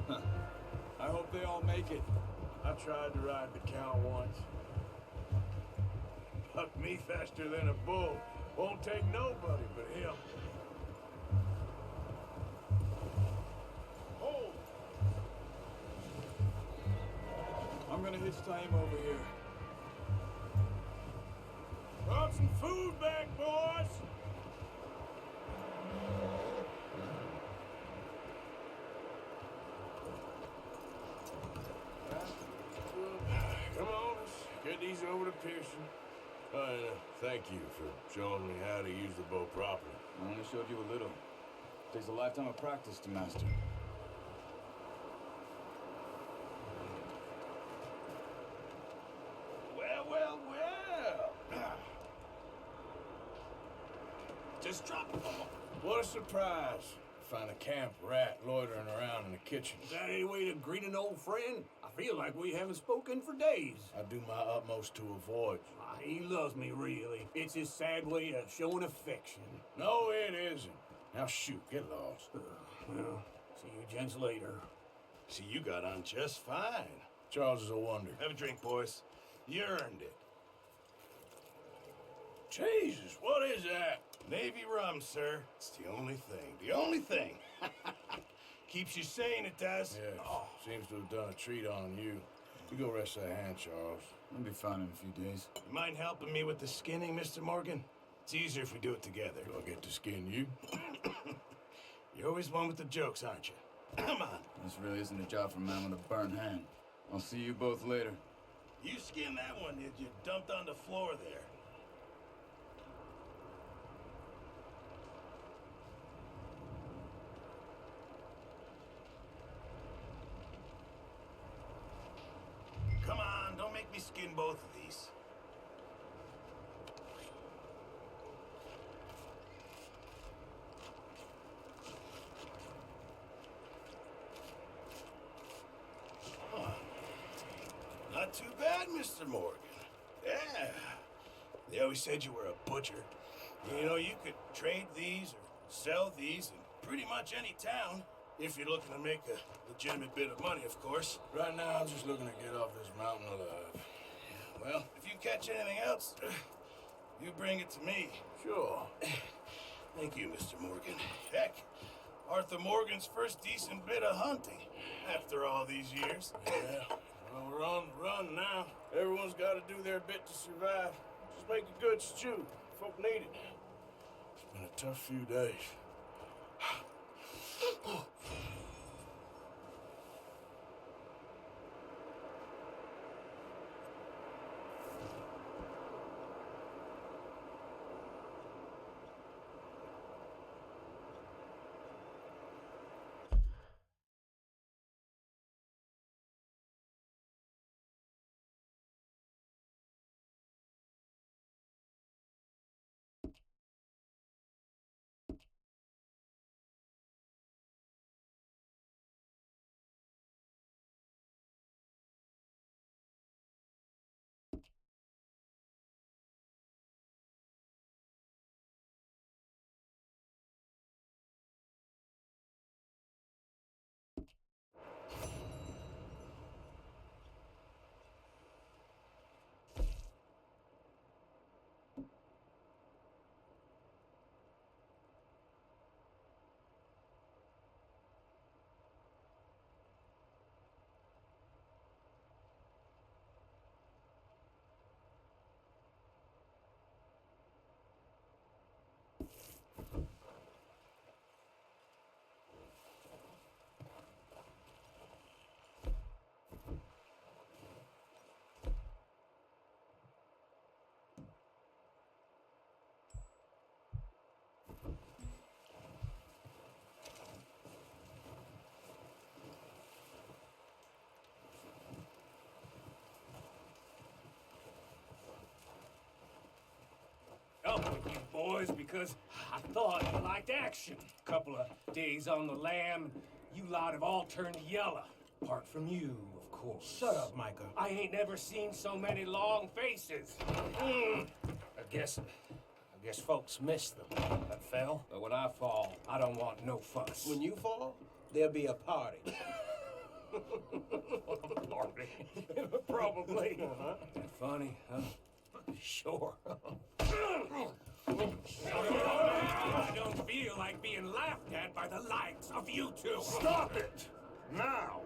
Huh. I hope they all make it. I tried to ride the Count once. Bucked me faster than a bull. Won't take nobody but him. Hold! I'm gonna hitch Taima over here. Brought some food back, boys! Come on, let's get these over to Pearson. Thank you for showing me how to use the bow properly. I only showed you a little. Takes a lifetime of practice to master. Well, well, well. Just drop the ball. What a surprise. Find a camp rat loitering around in the kitchen. Is that any way to greet an old friend? I feel like we haven't spoken for days. I do my utmost to avoid you. He loves me, really. It's his sad way of showing affection. No, it isn't. Now shoot, get lost. Well, see you gents later. See, you got on just fine. Charles is a wonder. Have a drink, boys. You earned it. Jesus, what is that? Navy rum, sir. It's the only thing. The only thing. Keeps you sane, it does. Yes, seems to have done a treat on you. You go rest that hand, Charles. I'll be fine in a few days. You mind helping me with the skinning, Mr. Morgan? It's easier if we do it together. Do I get to skin you? You're always one with the jokes, aren't you? Come on. This really isn't a job for a man with a burnt hand. I'll see you both later. You skinned that one, did you? Dumped on the floor there. Come on, don't make me skin both of these. Huh. Not too bad, Mr. Morgan. Yeah. They always said you were a butcher. You know, you could trade these or sell these in pretty much any town. If you're looking to make a legitimate bit of money, of course. Right now, I'm just looking to get off this mountain alive. Well, if you catch anything else, you bring it to me. Sure. Thank you, Mr. Morgan. Heck, Arthur Morgan's first decent bit of hunting after all these years. Yeah. Well, we're on the run now. Everyone's got to do their bit to survive. Just make a good stew. Folk need it. It's been a tough few days. boys because I thought you liked action. Couple of days on the lam, you lot have all turned yellow. Apart from you, of course. Shut up, Micah. I ain't never seen so many long faces. I guess folks miss them. That fell. But when I fall, I don't want no fuss. When you fall, there'll be a party. Party. Probably. That funny, huh? Sure. I don't feel like being laughed at by the likes of you two. Stop it! Now!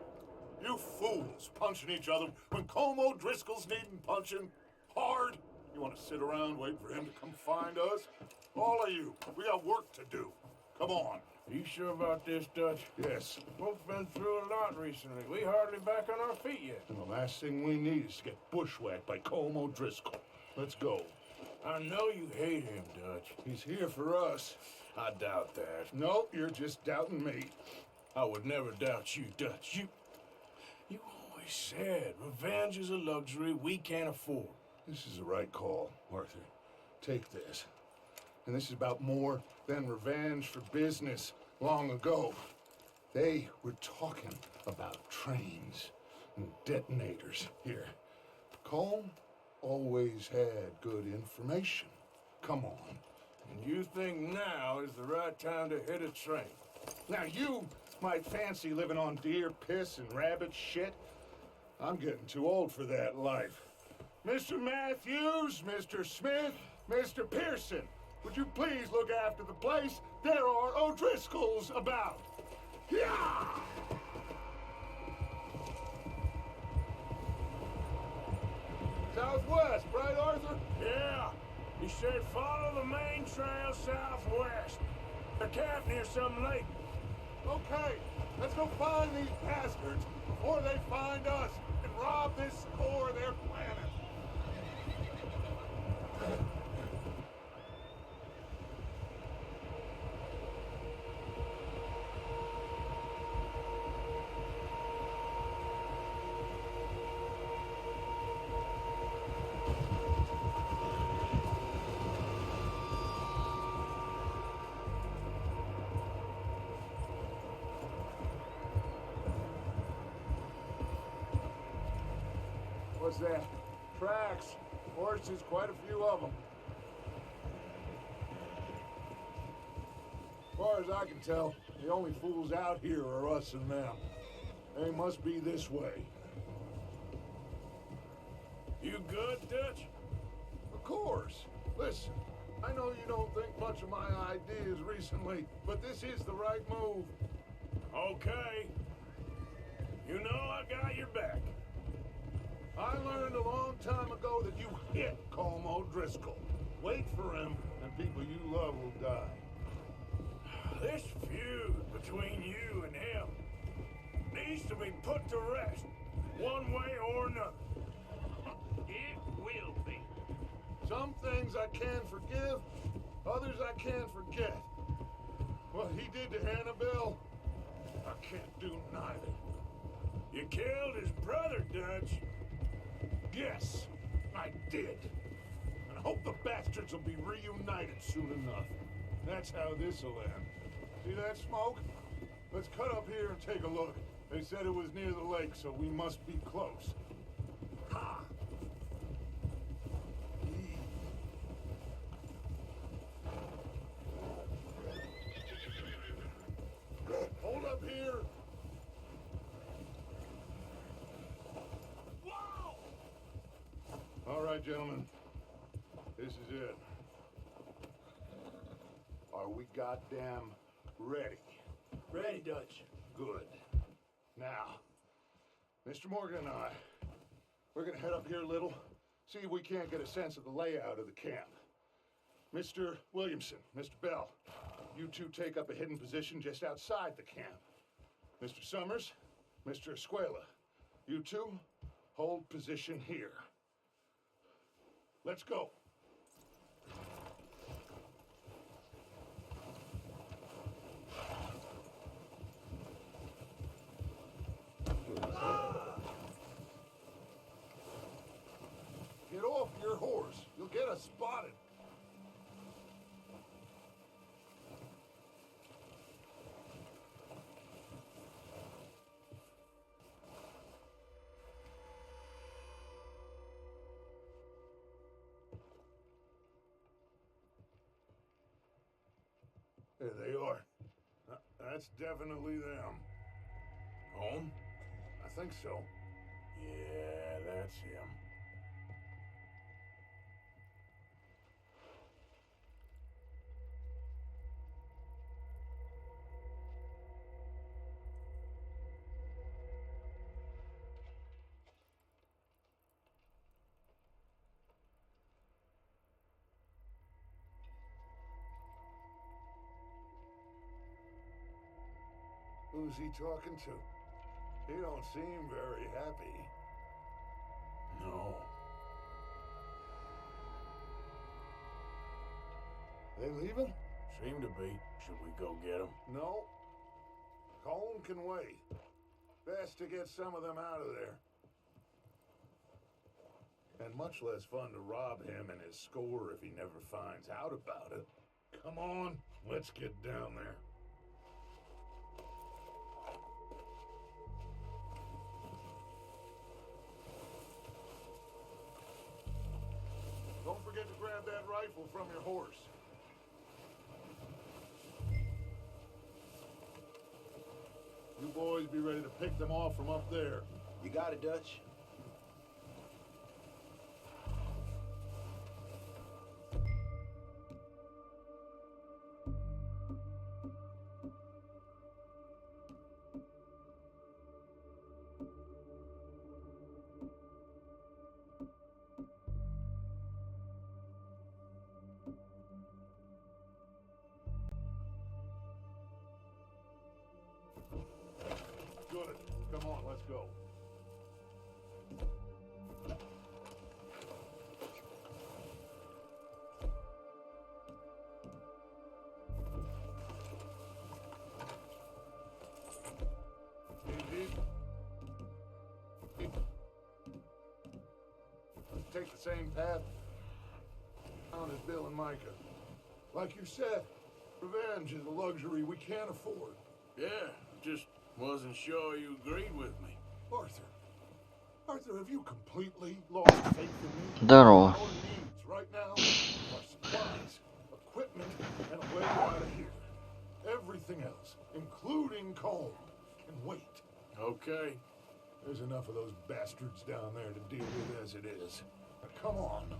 You fools punching each other when Colm O'Driscoll's needing punching hard. You want to sit around waiting for him to come find us? All of you, we got work to do. Come on. Are you sure about this, Dutch? Yes. We've been through a lot recently. We hardly back on our feet yet. And the last thing we need is to get bushwhacked by Colm O'Driscoll. Let's go. I know you hate him, Dutch. He's here for us. I doubt that. No, you're just doubting me. I would never doubt you, Dutch. You always said revenge is a luxury we can't afford. This is the right call, Arthur. Take this. And this is about more than revenge for business long ago. They were talking about trains and detonators here. Colm always had good information. Come on. And you think now is the right time to hit a train? Now you might fancy living on deer piss and rabbit shit. I'm getting too old for that life. Mr. Matthews, Mr. Smith, Mr. Pearson, would you please look after the place? There are O'Driscolls about. Yeah! Southwest, right, Arthur? Yeah. He said follow the main trail southwest. They're camped near some lake. Okay, let's go find these bastards before they find us and rob this core of their planet. What's that? Tracks. Horses, quite a few of them. As far as I can tell, the only fools out here are us and them. They must be this way. You good, Dutch? Of course. Listen, I know you don't think much of my ideas recently, but this is the right move. Okay. You know I got your back. I learned a long time ago that you hit Colm O'Driscoll. Wait for him, and people you love will die. This feud between you and him needs to be put to rest, one way or another. It will be. Some things I can forgive, others I can't forget. What he did to Annabelle, I can't do neither. You killed his brother, Dutch. Yes, I did. And I hope the bastards will be reunited soon enough. That's how this'll end. See that smoke? Let's cut up here and take a look. They said it was near the lake, so we must be close. Ha! Hold up here. Whoa! All right, gentlemen. This is it. Are we goddamn ready? Ready, Dutch. Good. Now, Mr. Morgan and I, we're gonna head up here a little, see if we can't get a sense of the layout of the camp. Mr. Williamson, Mr. Bell, you two take up a hidden position just outside the camp. Mr. Summers, Mr. Escuela, you two hold position here. Let's go. Get off your horse. You'll get us spotted. That's definitely them. Home? I think so. Yeah, that's him. Who's he talking to? He don't seem very happy. No. They leaving? Seem to be. Should we go get him? No. Colm can wait. Best to get some of them out of there. And much less fun to rob him and his score if he never finds out about it. Come on, let's get down there. Don't forget to grab that rifle from your horse. You boys be ready to pick them off from up there. You got it, Dutch. Good. Come on, let's go. Let's take the same path down as Bill and Micah. Like you said, revenge is a luxury we can't afford. Yeah, just wasn't sure you agreed with me. Arthur, have you completely lost faith in me? Здорово. Our needs right now are supplies, equipment, and a way out of here. Everything else, including Colm, can wait. Okay. There's enough of those bastards down there to deal with as it is. Now, come on.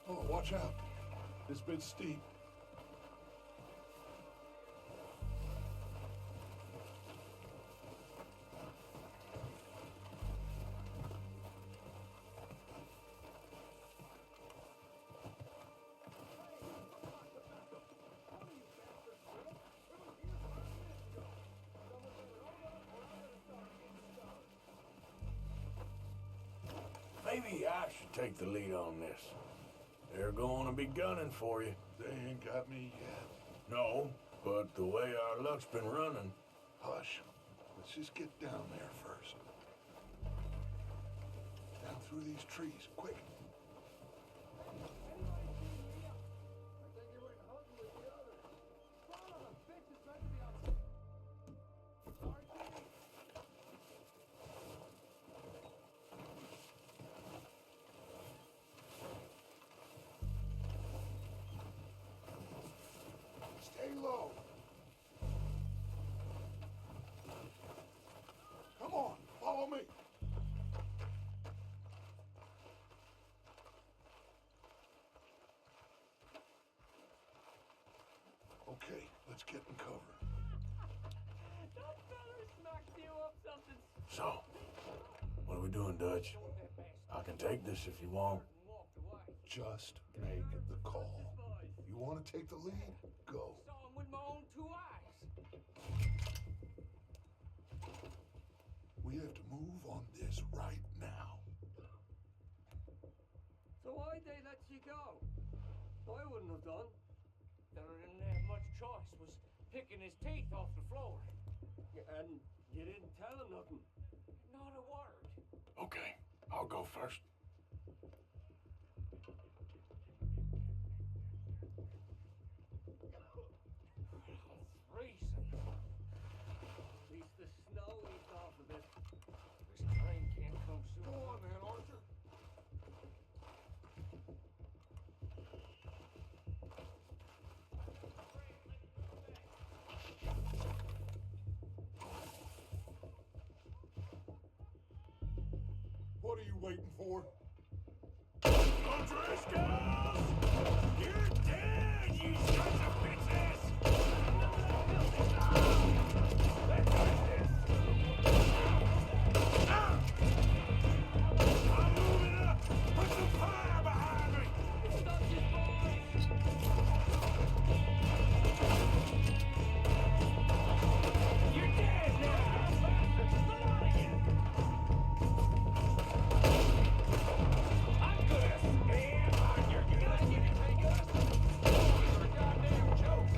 Oh, watch out. This bit's steep. Maybe I should take the lead on this. They're going to be gunning for you. They ain't got me yet. No, but the way our luck's been running. Hush. Let's just get down there first. Down through these trees, quick. Stay low. Come on, follow me. Okay, let's get in cover. That feller smacked you up something. So, what are we doing, Dutch? I can take this if you want. Just make the call. You want to take the lead? Go. Saw him with my own 2 eyes. We have to move on this right now. So why'd they let you go? I wouldn't have done. There didn't have much choice. Was picking his teeth off the floor. And you didn't tell him nothing? Not a word. Okay, I'll go first. Freezing. At least the snow eased off a bit. This train can't come soon. Go on, man, Arthur. What are you waiting for? O'Driscolls! You're dead, you sons of bitches! Let's do this! I'm moving up! Put some fire behind me! Stop this, boys! You're dead now! I'm gonna spam on your gun. You can take us. Boys are a goddamn joke.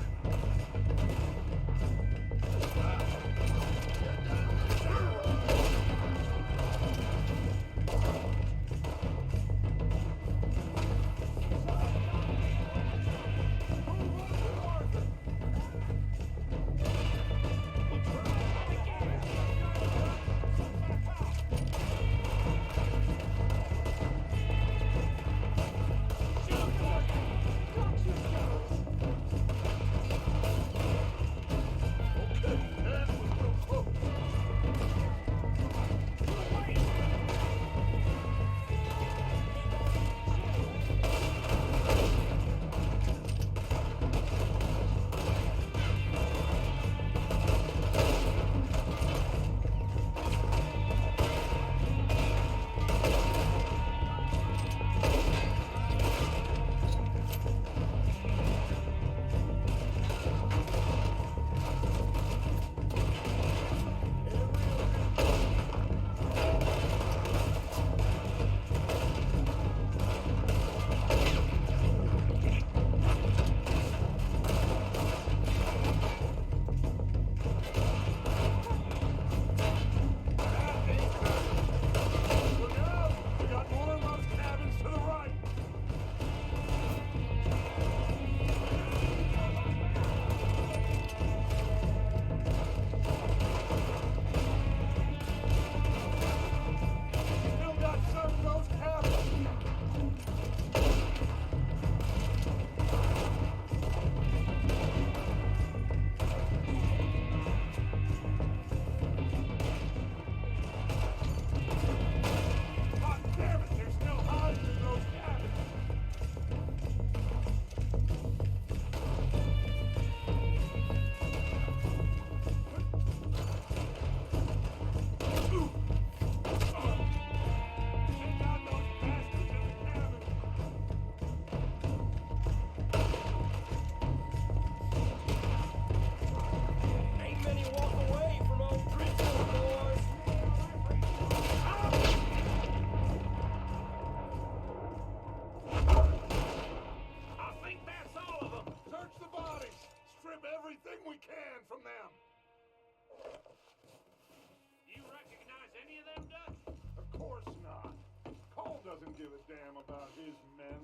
doesn't give a damn about his men.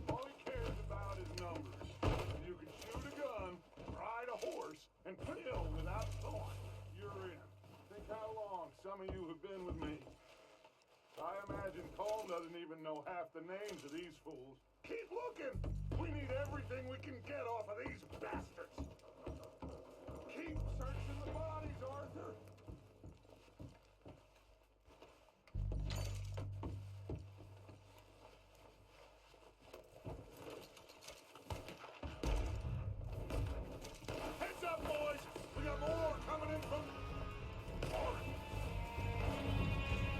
All he cares about is numbers. You can shoot a gun, ride a horse, and kill without thought. You're in. Think how long some of you have been with me. I imagine Cole doesn't even know half the names of these fools. Keep looking! We need everything we can get off of these bastards! Keep searching the bodies, Arthur! Heads up, boys! We got more coming in from...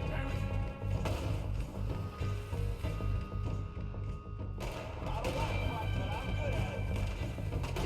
Damn it! I don't like fight, but I'm good at it.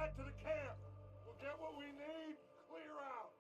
back to the camp. We'll get what we need, clear out.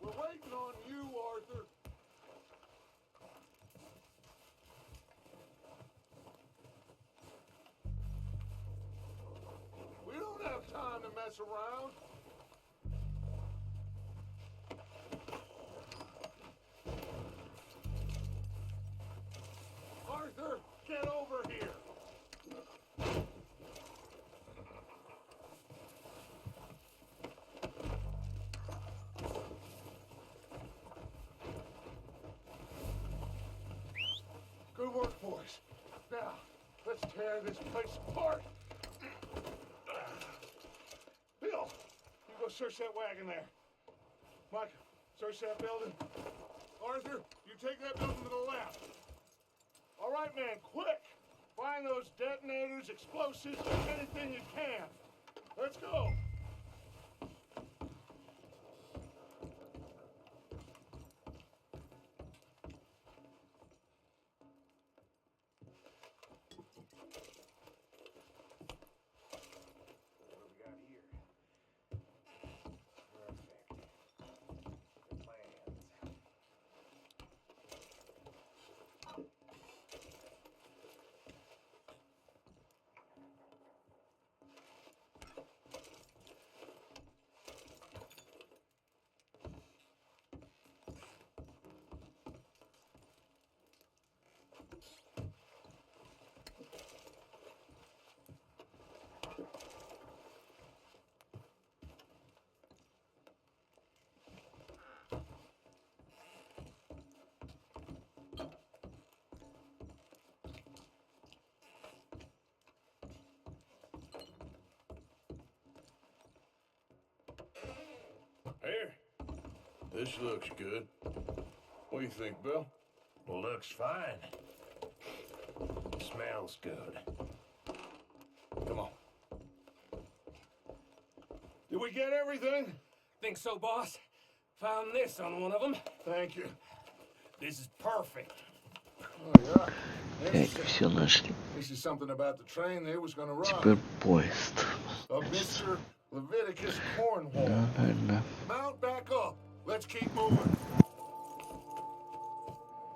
Waiting on you, Arthur. We don't have time to mess around. Arthur, get over here. Good work, boys. Now, let's tear this place apart. Bill, you go search that wagon there. Mike, search that building. Arthur, you take that building to the left. All right, man, quick. Find those detonators, explosives, anything you can. Let's go. This looks good. What do you think, Bill? Looks fine. Smells good. Come on. Did we get everything? Think so, boss? Found this on one of them. Thank you. This is perfect. Oh, yeah. Все нашли. This is something about the train they was gonna Теперь run. поезд. Of Mr. Leviticus Cornwall. Да, наверное. Mount back up. Let's keep moving.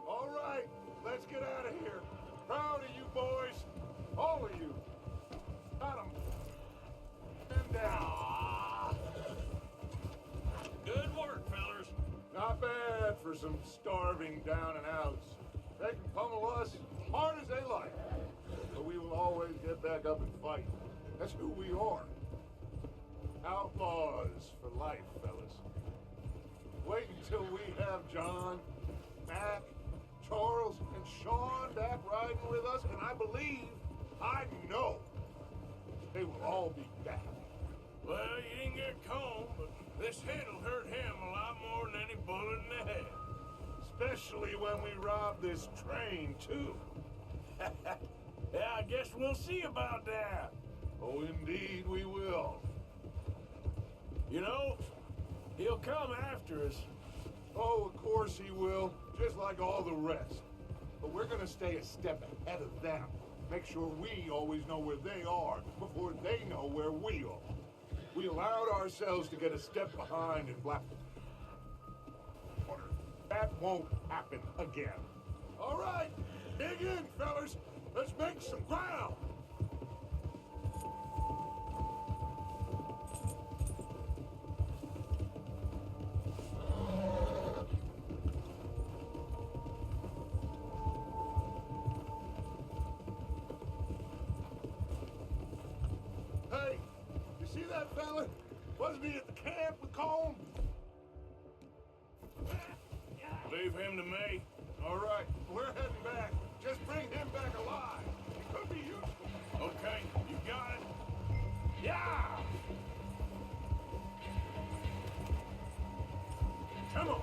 All right, let's get out of here. Proud of you boys. All of you. Got 'em. And down. Good work, fellers. Not bad for some starving down and outs. They can pummel us hard as they like. But we will always get back up and fight. That's who we are. Outlaws for life, fellas. Wait until we have John, Mac, Charles, and Sean back riding with us, and I believe, I know, they will all be back. Well, you didn't get Combe, but this hit'll hurt him a lot more than any bullet in the head. Especially when we rob this train, too. Yeah, I guess we'll see about that. Oh, indeed we will. You know, he'll come after us. Oh, of course he will, just like all the rest. But we're gonna stay a step ahead of them. Make sure we always know where they are before they know where we are. We allowed ourselves to get a step behind in Blackwater. That won't happen again. All right, dig in, fellas. Let's make some ground. Hey, you see that fella? Wasn't he at the camp with Combe? Leave him to me. All right, we're heading back. Just bring him back alive. He could be useful. Okay, you got it. Yeah! Come on.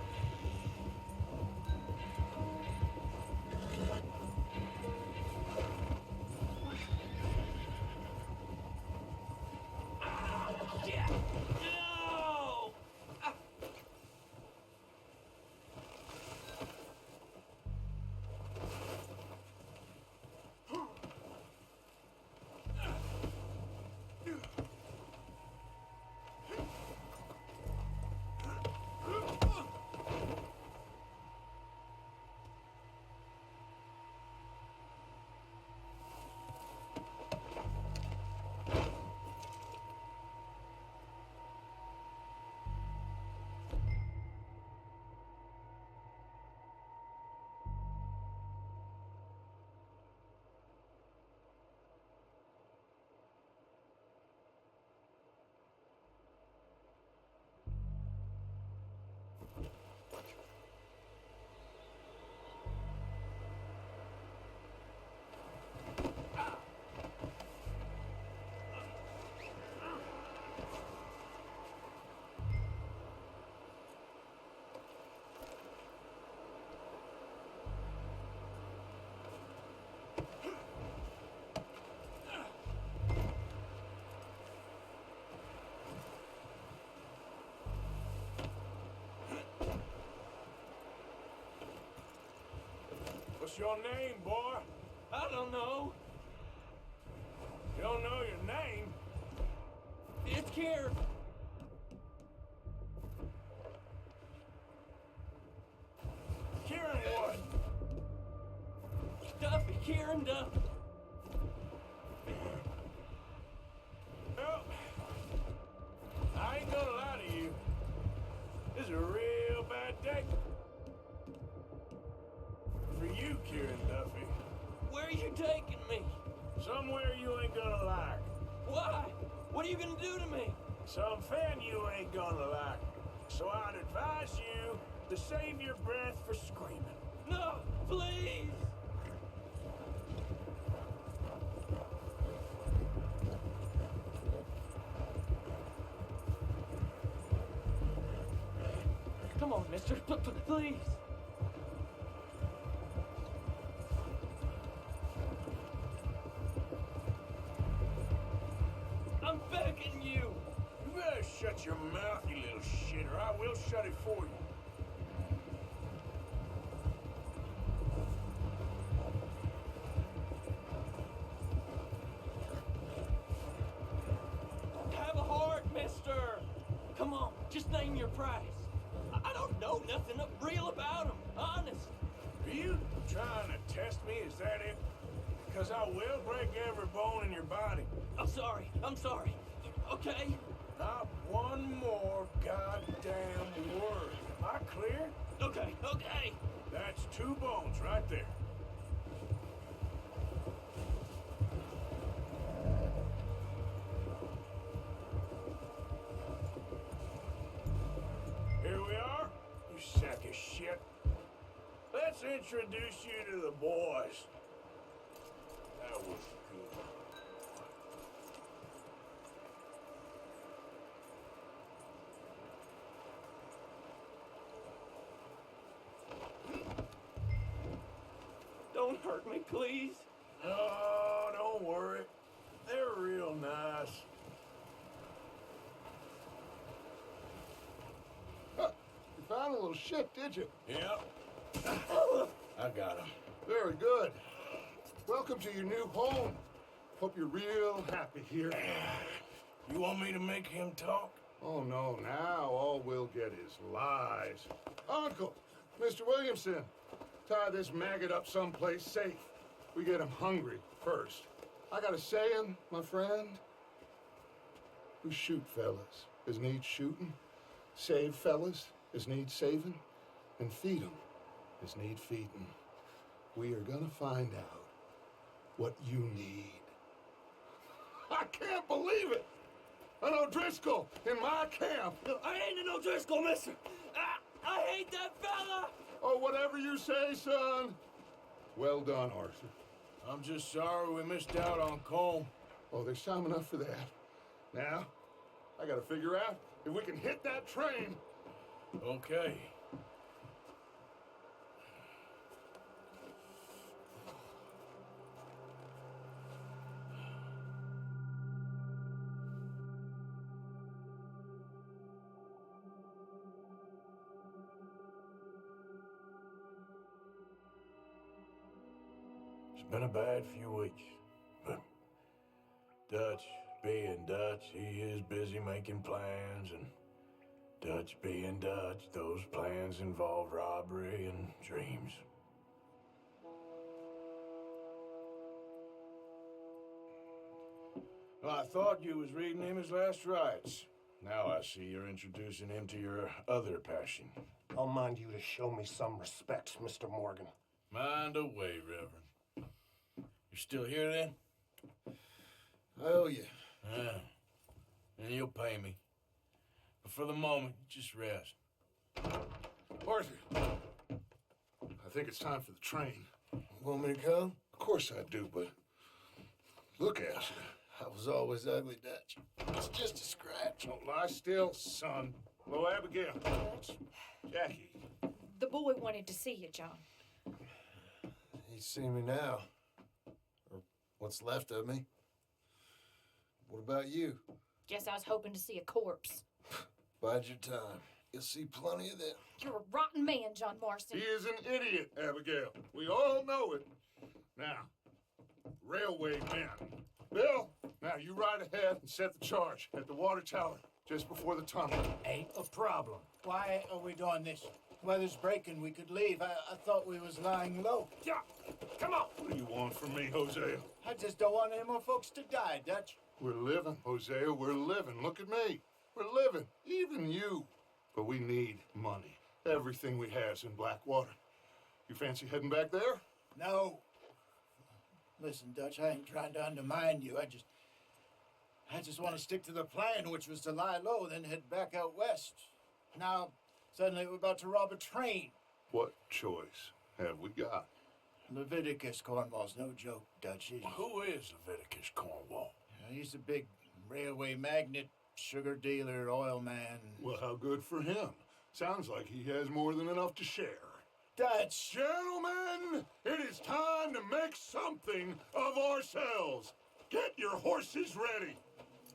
What's your name, boy? I don't know. You don't know your name? It's Kieran. Kieran what? Duffy, Kieran Duffy. Well, I ain't gonna lie to you. This is a real bad day. For you, Kieran Duffy. Where are you taking me? Somewhere you ain't gonna like. Why? What are you gonna do to me? Something you ain't gonna like. So I'd advise you to save your breath for screaming. No, please! Come on. mister. Please. I'm begging you. You better shut your mouth, you little shit, or I will shut it for you. Have a heart, mister. Come on, just name your price. I don't know nothing real about him, honest. Are you trying to test me? Is that it? Because I will break every bone in your body. I'm sorry. Okay? Not one more goddamn word. Am I clear? Okay. That's 2 bones right there. Here we are, you sack of shit. Let's introduce you to the boys. That was good. Don't hurt me, please. Oh, don't worry. They're real nice. Huh. You found a little shit, did you? Yep. I got him. Very good. Welcome to your new home. Hope you're real happy here. You want me to make him talk? Oh, no. Now all we'll get is lies. Uncle, Mr. Williamson, tie this maggot up someplace safe. We get him hungry first. I got a saying, my friend. We shoot fellas as need shooting, save fellas as need saving, and feed 'em as need feeding. We are gonna find out what you need. I can't believe it! An O'Driscoll in my camp! I ain't an O'Driscoll, mister! I hate that fella! Oh, whatever you say, son. Well done, Arthur. I'm just sorry we missed out on Cole. Oh, there's time enough for that. Now, I gotta figure out if we can hit that train. Okay. It's been a bad few weeks, but Dutch being Dutch, he is busy making plans, and Dutch being Dutch, those plans involve robbery and dreams. Well, I thought you was reading him his last rites. Now I see you're introducing him to your other passion. I'll mind you to show me some respect, Mr. Morgan. Mind away, Reverend. You still here then? I owe you. Yeah. And you'll pay me. But for the moment, just rest. Arthur, I think it's time for the train. Want me to come? Of course I do, but look at you. I was always ugly, Dutch. It's just a scratch. Don't lie still, son. Hello, Abigail. Jackie. The boy wanted to see you, John. He's seen me now. Or what's left of me. What about you? Guess I was hoping to see a corpse. Bide your time. You'll see plenty of them. You're a rotten man, John Marston. He is an idiot, Abigail. We all know it. Now, railway men. Bill, now you ride ahead and set the charge at the water tower just before the tunnel. Ain't a problem. Why are we doing this? Weather's breaking. We could leave. I thought we was lying low. Yeah, come on. What do you want from me, Hosea? I just don't want any more folks to die, Dutch. We're living, Hosea. We're living. Look at me. We're living. Even you. But we need money. Everything we have's in Blackwater. You fancy heading back there? No. Listen, Dutch, I ain't trying to undermine you. I just want to stick to the plan, which was to lie low, then head back out west. Now, suddenly we're about to rob a train. What choice have we got? Leviticus Cornwall's no joke, Dutch. Who is Leviticus Cornwall? He's a big railway magnate, sugar dealer, oil man. Well, how good for him. Sounds like he has more than enough to share. Dutch! Gentlemen, it is time to make something of ourselves. Get your horses ready.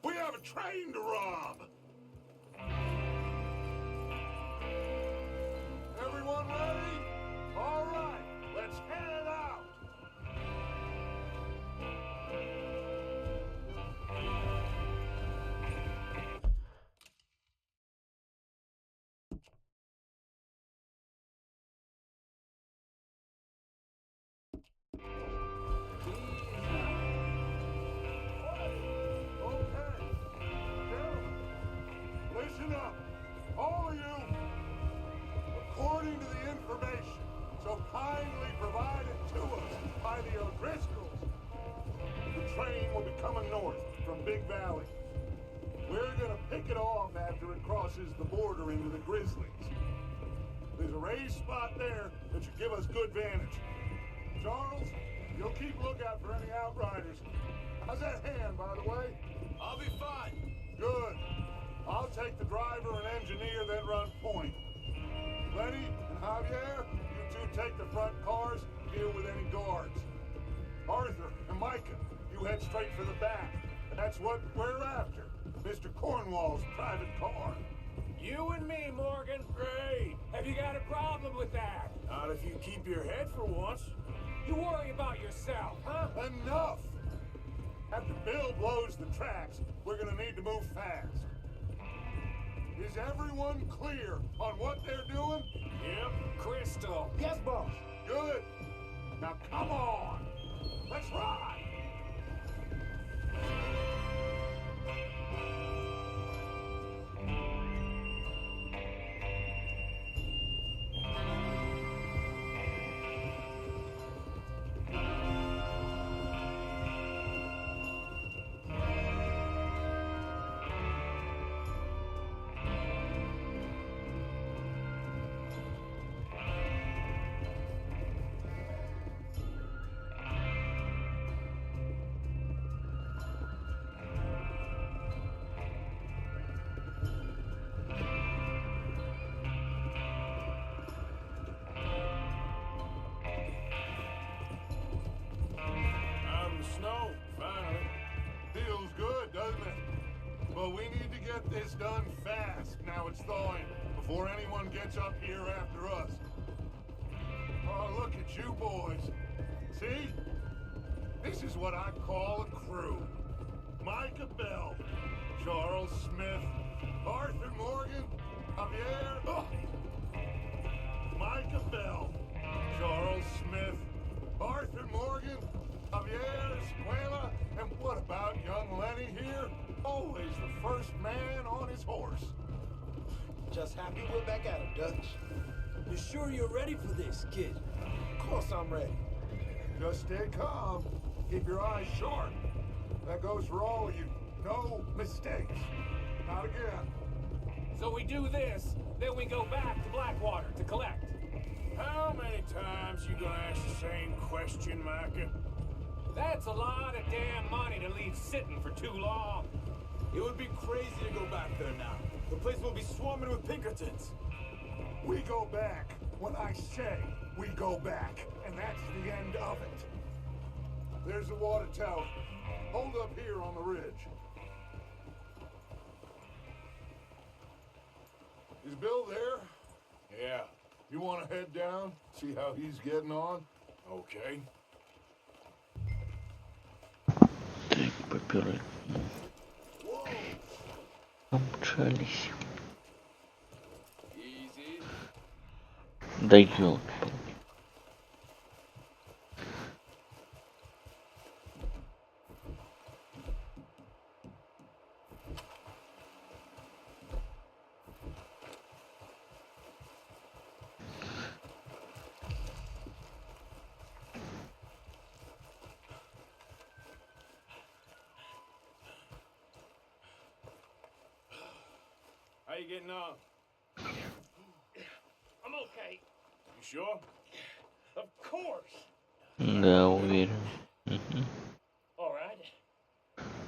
We have a train to rob. Everyone ready? All right, let's head out. Listen up, all of you. According to the information so kindly provided to us by the O'Driscolls, the train will be coming north from Big Valley. We're gonna pick it off after it crosses the border into the Grizzlies. There's a raised spot there that should give us good vantage. Charles, you'll keep lookout for any outriders. How's that hand, by the way? I'll be fine. Good. I'll take the driver and engineer, then run point. Lenny and Javier, you two take the front cars, deal with any guards. Arthur and Micah, you head straight for the back. That's what we're after. Mr. Cornwall's private car. You and me, Morgan. Great. Have you got a problem with that? Not if you keep your head for once. You worry about yourself, huh? Enough! After Bill blows the tracks, we're gonna need to move fast. Is everyone clear on what they're doing? Yep, crystal. Yes, boss. Good. Now come on. Let's ride. But we need to get this done fast. Now it's thawing, before anyone gets up here after us. Oh, look at you boys. See? This is what I call a crew. Micah Bell, Charles Smith, Arthur Morgan, Javier... Micah Bell, Charles Smith, Arthur Morgan, Javier Escuela, and what about young Lenny here? Always the first man on his horse. Just happy we're back at it, Dutch. You sure you're ready for this, kid? Of course I'm ready. Just stay calm. Keep your eyes sharp. That goes for all of you. No mistakes. Not again. So we do this, then we go back to Blackwater to collect. How many times you gonna ask the same question, Micah? That's a lot of damn money to leave sitting for too long. It would be crazy to go back there now. The place will be swarming with Pinkertons. We go back when I say we go back, and that's the end of it. There's the water tower. Hold up here on the ridge. Is Bill there? Yeah. You want to head down, see how he's getting on? Okay. Так, попирай. Обчались. Да ёлки. How you getting on? I'm okay. You sure? Of course. Да, уверен. All right.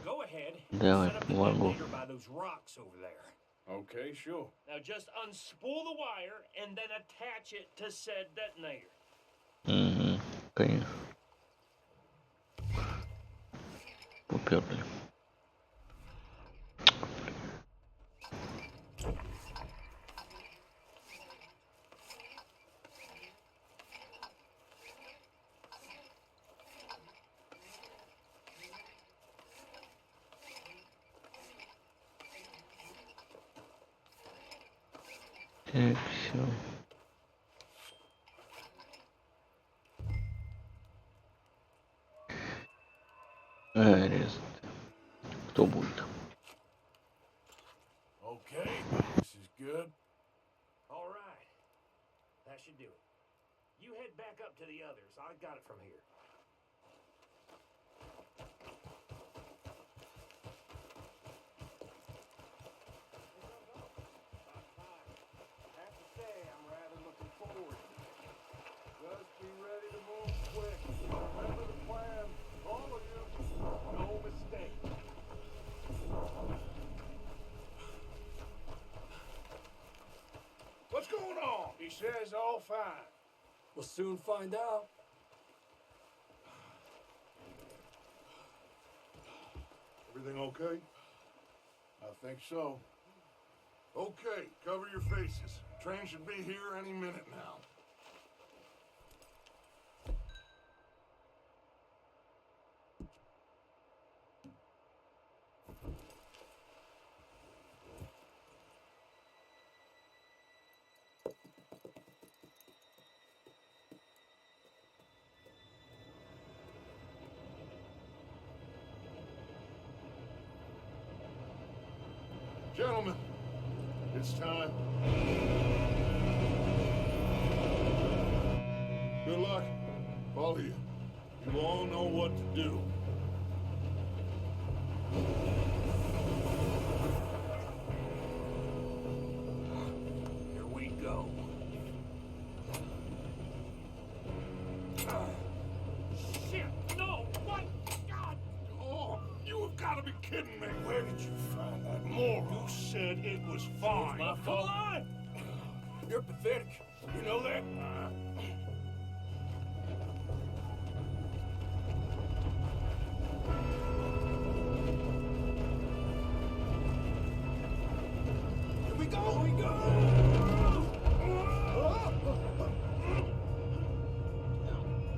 Go ahead. Давай, Set up the помогу. detonator by those rocks over there. Okay, sure. Now just unspool the wire and then attach it to said detonator. Угу, конечно. Поперли. Так, все. Арест. Кто будет? Okay, this is good. All right. That should do it. You head back up to the others. I got it from here. I have to say, I'm rather looking forward. Just be ready to move quick. Remember the plan. All of you. No mistake. What's going on? He says all fine. We'll soon find out. Everything okay? I think so. Okay, cover your faces. Train should be here any minute now. Gentlemen, it's time. Good luck, all of you. You all know what to do. Here we go. Shit, no, what? God! Oh, you have got to be kidding me. Where did you find that moron? You said it was fine. My fault. You're pathetic. You know that? Here we go! Here we go!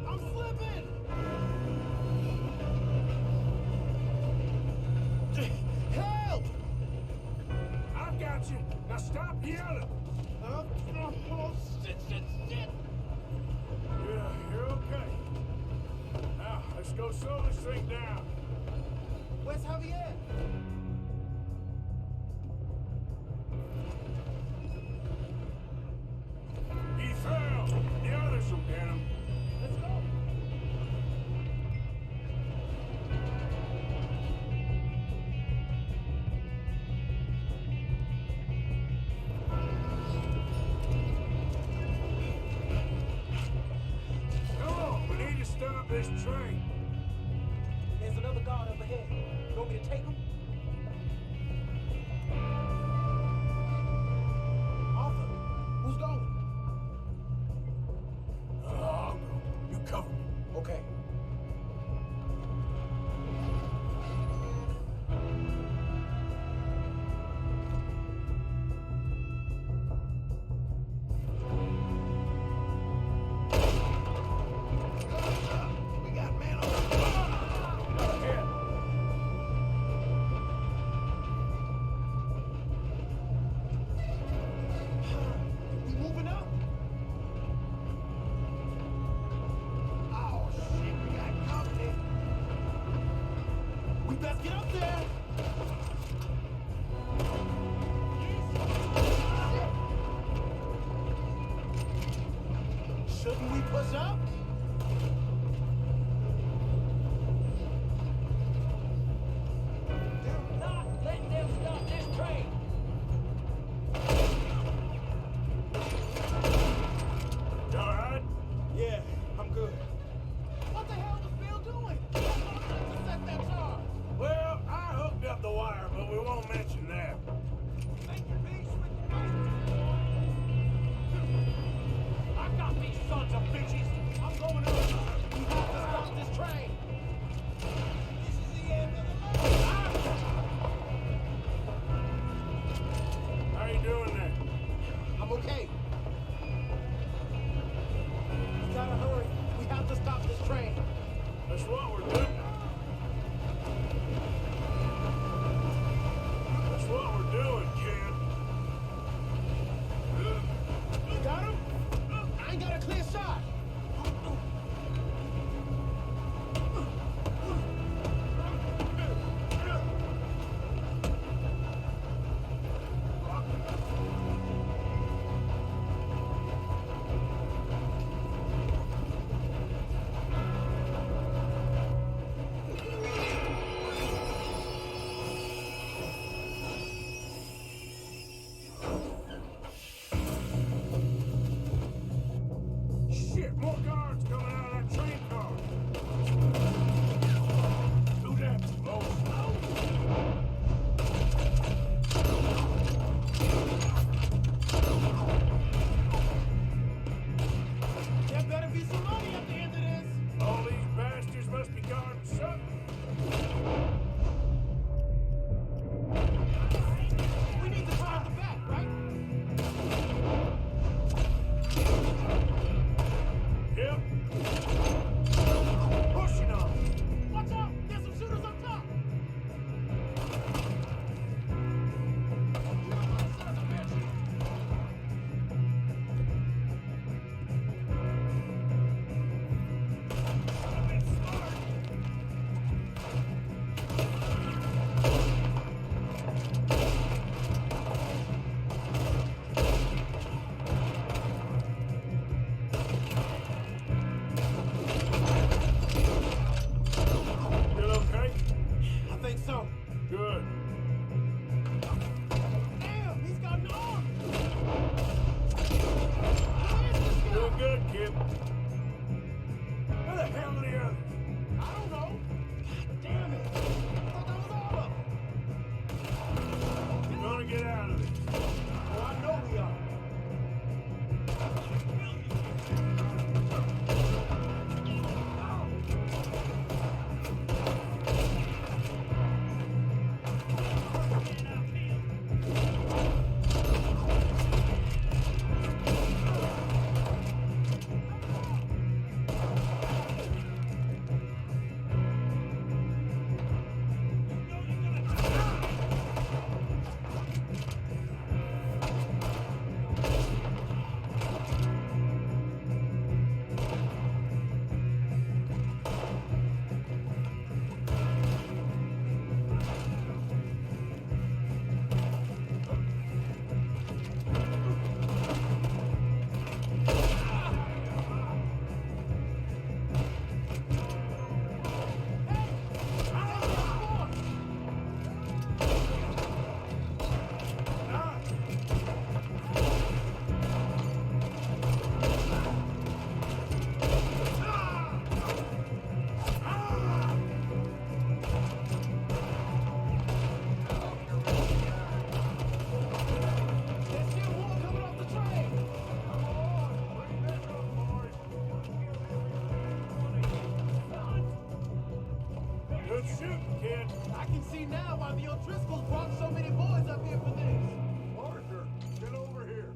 I'm slipping! Help! I've got you. Now stop yelling. Oh, shit! Yeah, you're okay. Now, let's go slow this thing down. Where's Javier? He fell. The others will get him. Let's go! Come on, we need to stop this train. There's another guard up ahead. You want me to take him? Arthur, who's going? I'll go. You cover me. Okay. We got men on We moving up? Oh, shit, we got company. We best get up there! Shouldn't we push up? Do not let them stop this train. You all right? Yeah, I'm good. What the hell was Bill doing? He was going to set that charge. Well, I hooked up the wire, but we won't mention that. Thank you, I'm okay. We gotta hurry. We have to stop this train. That's what we're doing. That's what we're doing, kid. You got him? I ain't got a clear shot. Shit, more guards coming out of that train car. Do that, folks. There better be some money at the end of this. All these bastards must be guarding something. We need to find the back, right? Yep. Pushing on. Watch out! There's some shooters up top! Feel okay? I think so. Good. Damn, he's got an arm! Doing good, kid. Where the hell are the others? I don't know. God damn it! I thought that was all of them. We're gonna get out of this. Oh, I know we are. Good shooting, kid. I can see now why the O'Driscolls brought so many boys up here for this. Parker, get over here.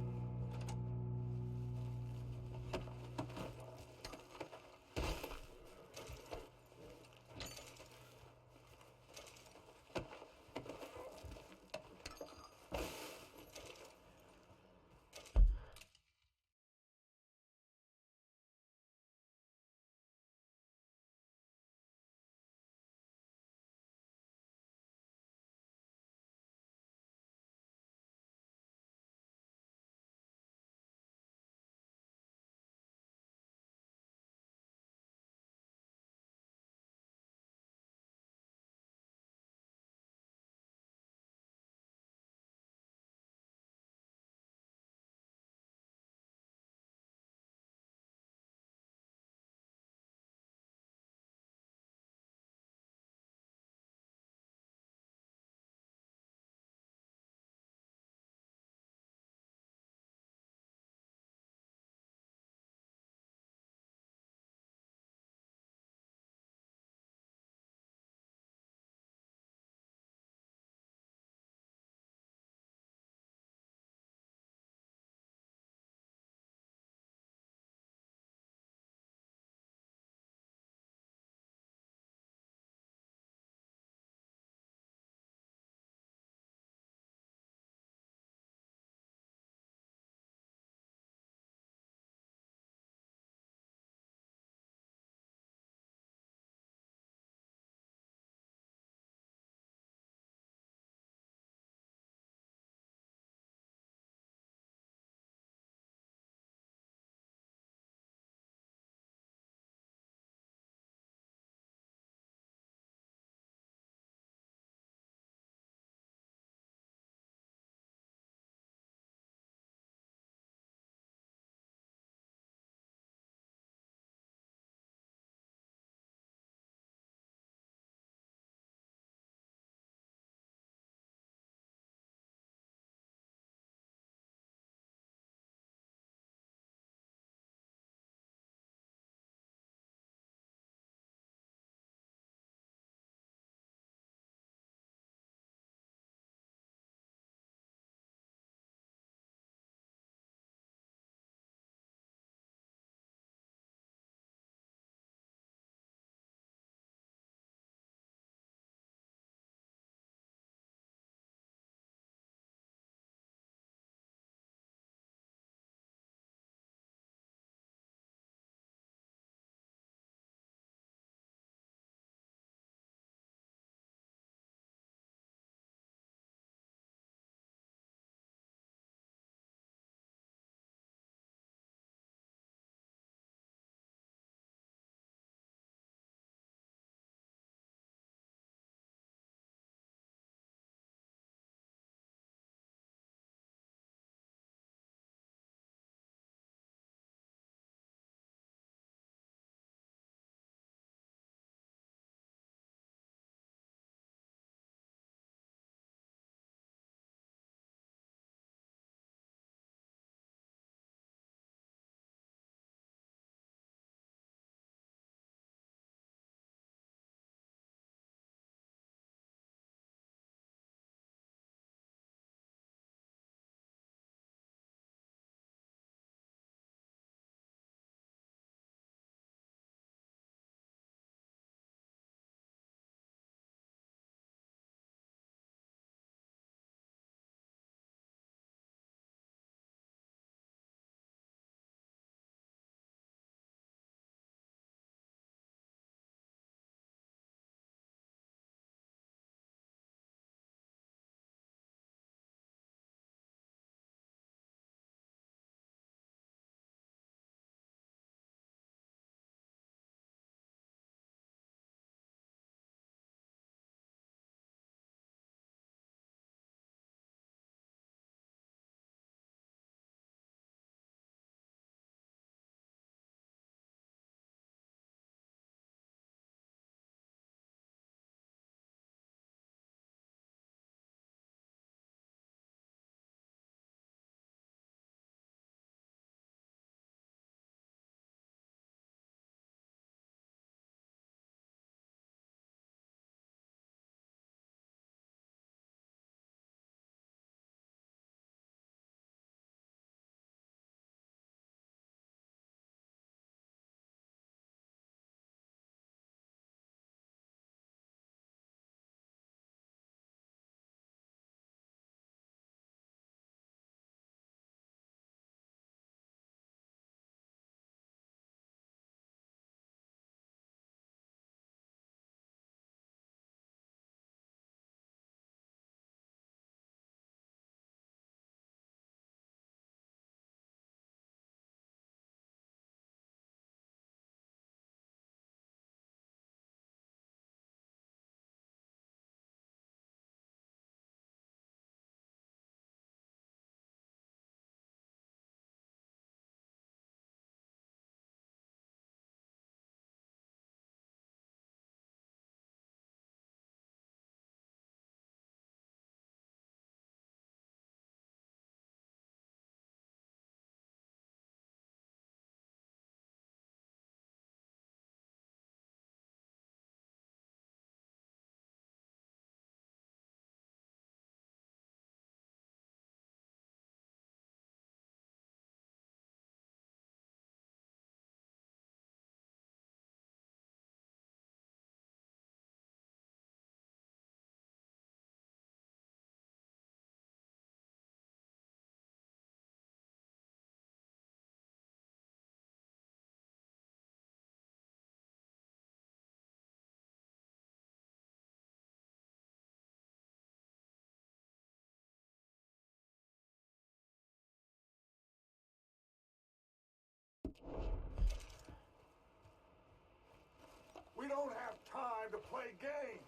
We don't have time to play games.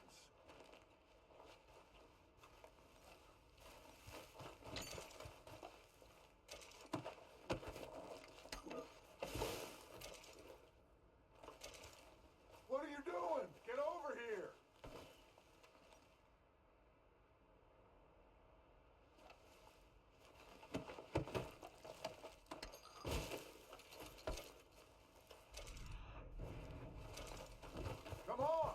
What are you doing? Get over here. Come on.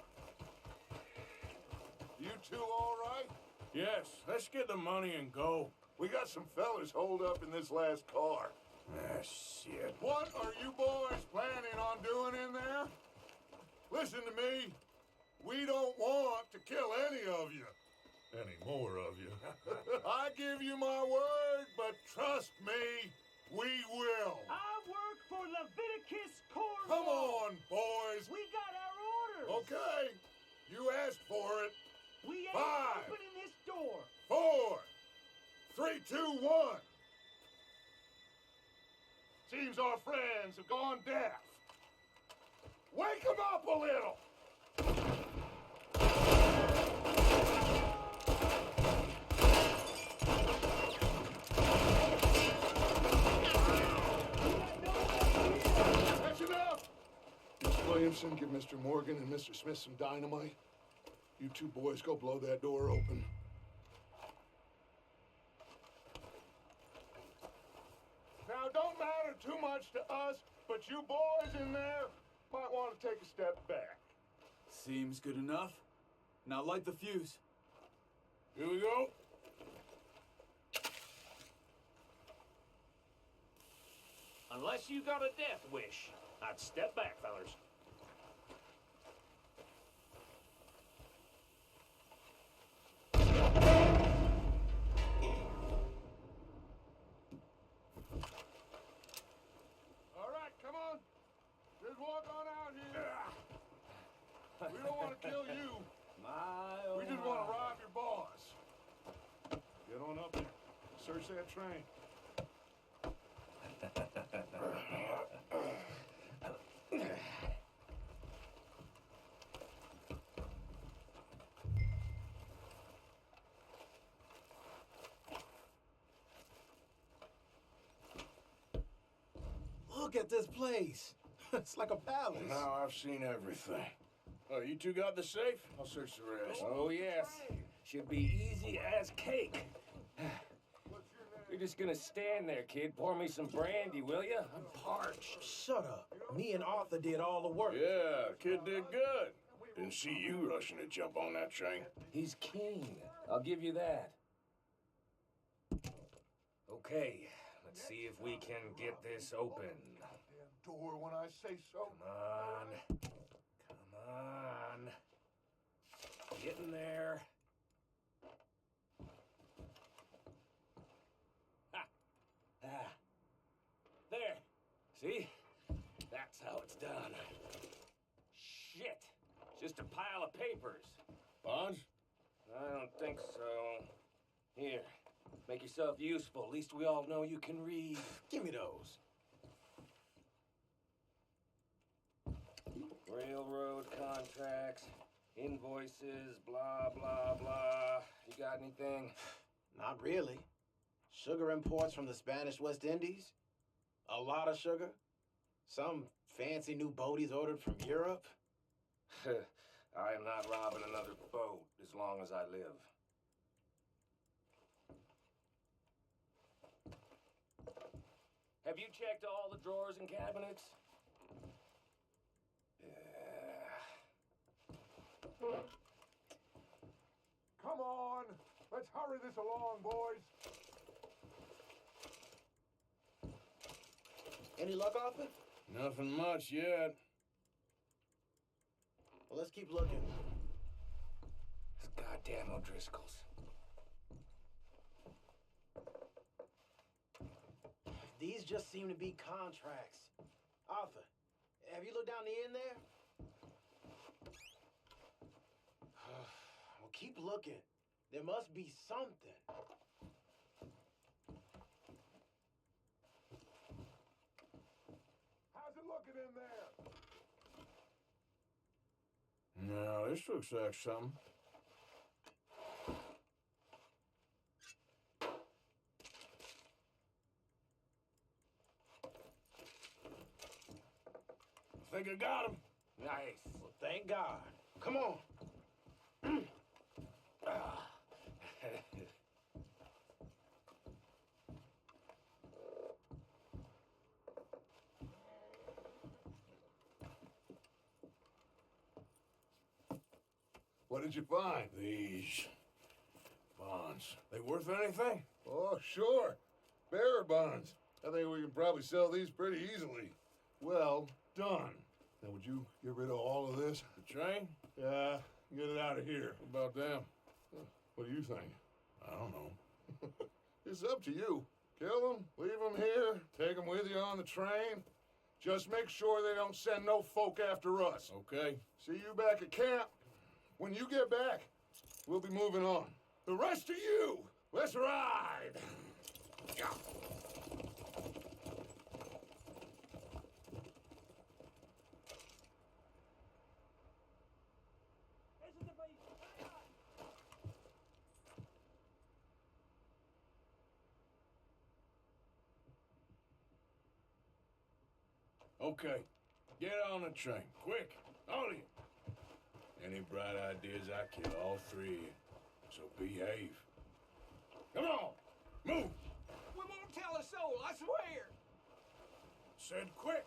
You two all right? Yes, let's get the money and go. We got some fellas holed up in this last car. Ah, shit. What are you boys planning on doing in there? Listen to me. We don't want to kill any of you. Any more of you. I give you my word, but trust me, we will. I work for Leviticus Corps. Come on, boys. We got our orders. Okay. You asked for it. We ain't 5, opening this door. 4, 3, 2, 1. Seems our friends have gone deaf. Wake them up a little. That's enough. Miss Williamson, give Mr. Morgan and Mr. Smith some dynamite. You two boys go blow that door open. Now, it don't matter too much to us, but you boys in there might want to take a step back. Seems good enough. Now light the fuse. Here we go. Unless you got a death wish, I'd step back, fellas. All right, come on. Just walk on out here. We don't want to kill you. We just want to rob your boss. Get on up there. Search that train. Look at this place. It's like a palace. Now I've seen everything. Oh, you two got the safe? I'll search the rest. Oh, yes. Should be easy as cake. You're just gonna stand there, kid. Pour me some brandy, will you? I'm parched. Shut up. Me and Arthur did all the work. Yeah, kid did good. Didn't see you rushing to jump on that train. He's keen. I'll give you that. Okay, let's see if we can get this open. Door when I say so. Come on. Come on. Get in there. Ah. There. See? That's how it's done. Shit. Just a pile of papers. Bonds? I don't think so. Here. Make yourself useful. At least we all know you can read. Give me those. Railroad contracts, invoices, blah, blah, blah. You got anything? Not really. Sugar imports from the Spanish West Indies. A lot of sugar. Some fancy new boat he's ordered from Europe. I am not robbing another boat as long as I live. Have you checked all the drawers and cabinets? Come on. Let's hurry this along, boys. Any luck off it? Nothing much yet. Well, let's keep looking. Goddamn O'Driscolls. These just seem to be contracts. Arthur, have you looked down the end there? Well, keep looking. There must be something. How's it looking in there? Now, this looks like something. I think I got him. Nice. Well, thank God. Come on. What did you find? These bonds. They worth anything? Oh, sure. Bearer bonds. I think we can probably sell these pretty easily. Well done. Now, would you get rid of all of this? The train? Yeah, get it out of here. What about them? What do you think? I don't know. It's up to you. Kill them, leave them here, take them with you on the train. Just make sure they don't send no folk after us. Okay. See you back at camp. When you get back, we'll be moving on. The rest of you, let's ride! Yeah. Okay. Get on the train. Quick. All of you. Any bright ideas, I kill all three of you. So behave. Come on. Move. We won't tell a soul, I swear. Said quick.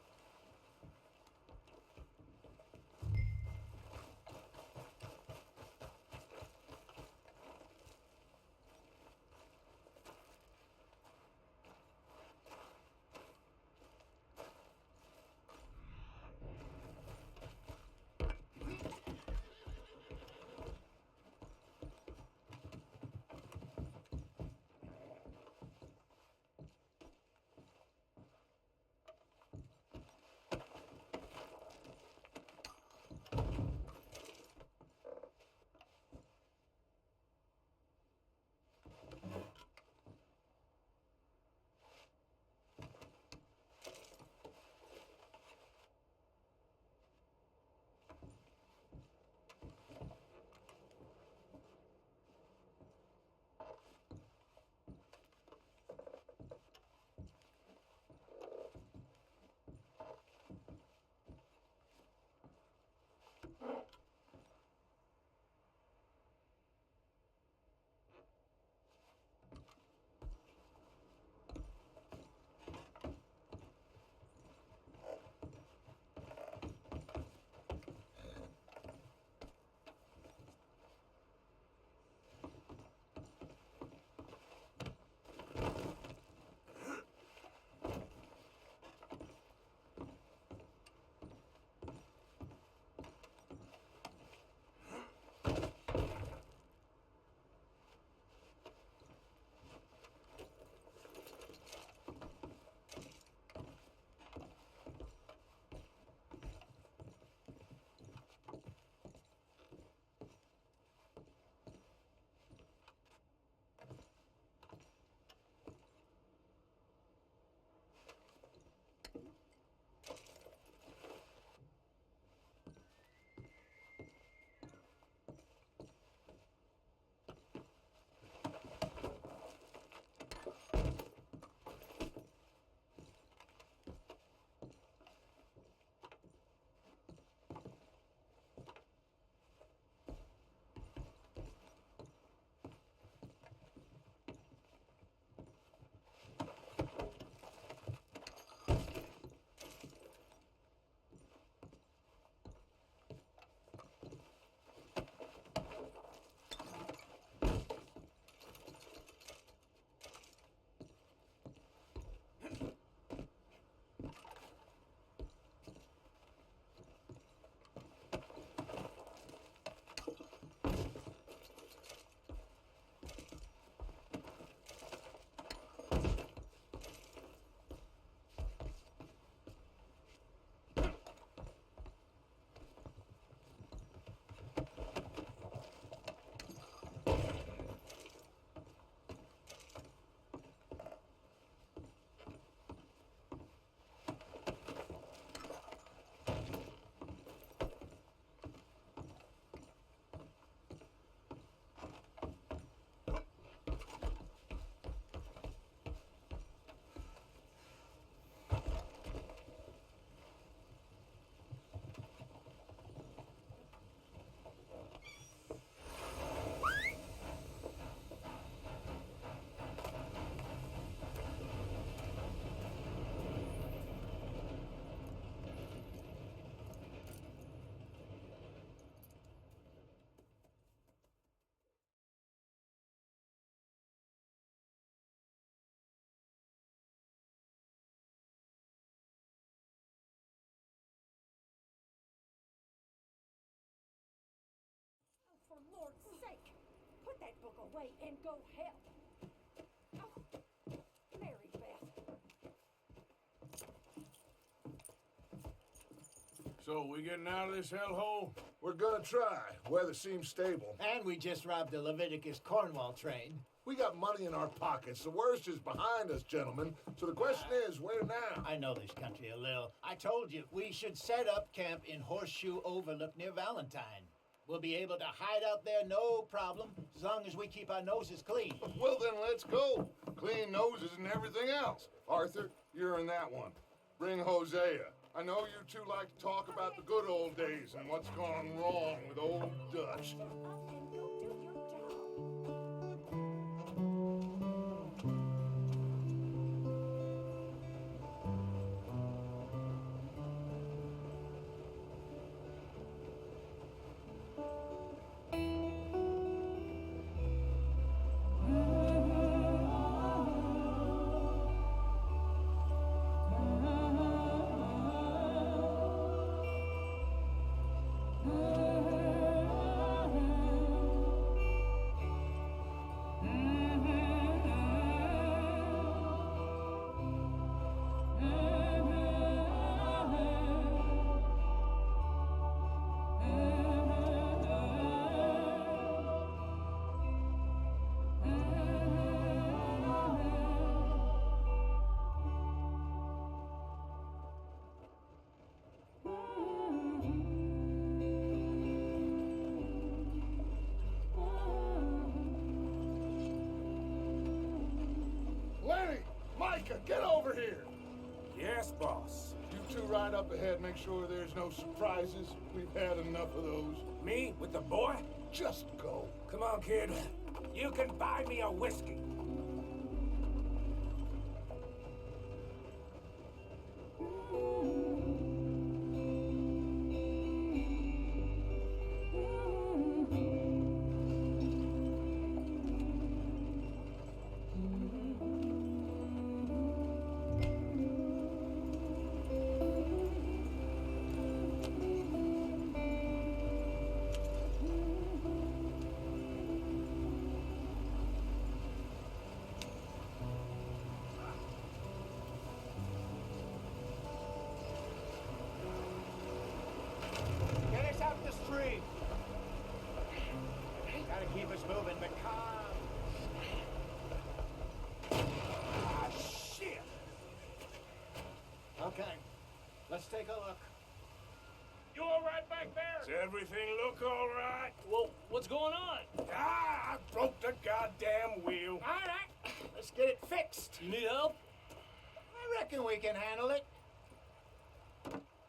away and go help. Oh, Mary Beth. So, we getting out of this hellhole? We're gonna try. Weather seems stable. And we just robbed the Leviticus Cornwall train. We got money in our pockets. The worst is behind us, gentlemen. So the question is, where now? I know this country a little. I told you, we should set up camp in Horseshoe Overlook near Valentine. We'll be able to hide out there, no problem, as long as we keep our noses clean. Well, then let's go. Clean noses and everything else. Arthur, you're in that one. Bring Hosea. I know you two like to talk about the good old days and what's gone wrong with old Dutch. Get over here! Yes, boss. You two ride up ahead, make sure there's no surprises. We've had enough of those. Me with the boy? Just go. Come on, kid. You can buy me a whiskey. Gotta keep us moving, but calm. Ah, shit! Okay, let's take a look. You all right back there? Does everything look all right? Well, what's going on? Ah, I broke the goddamn wheel. All right, let's get it fixed. You need help? I reckon we can handle it.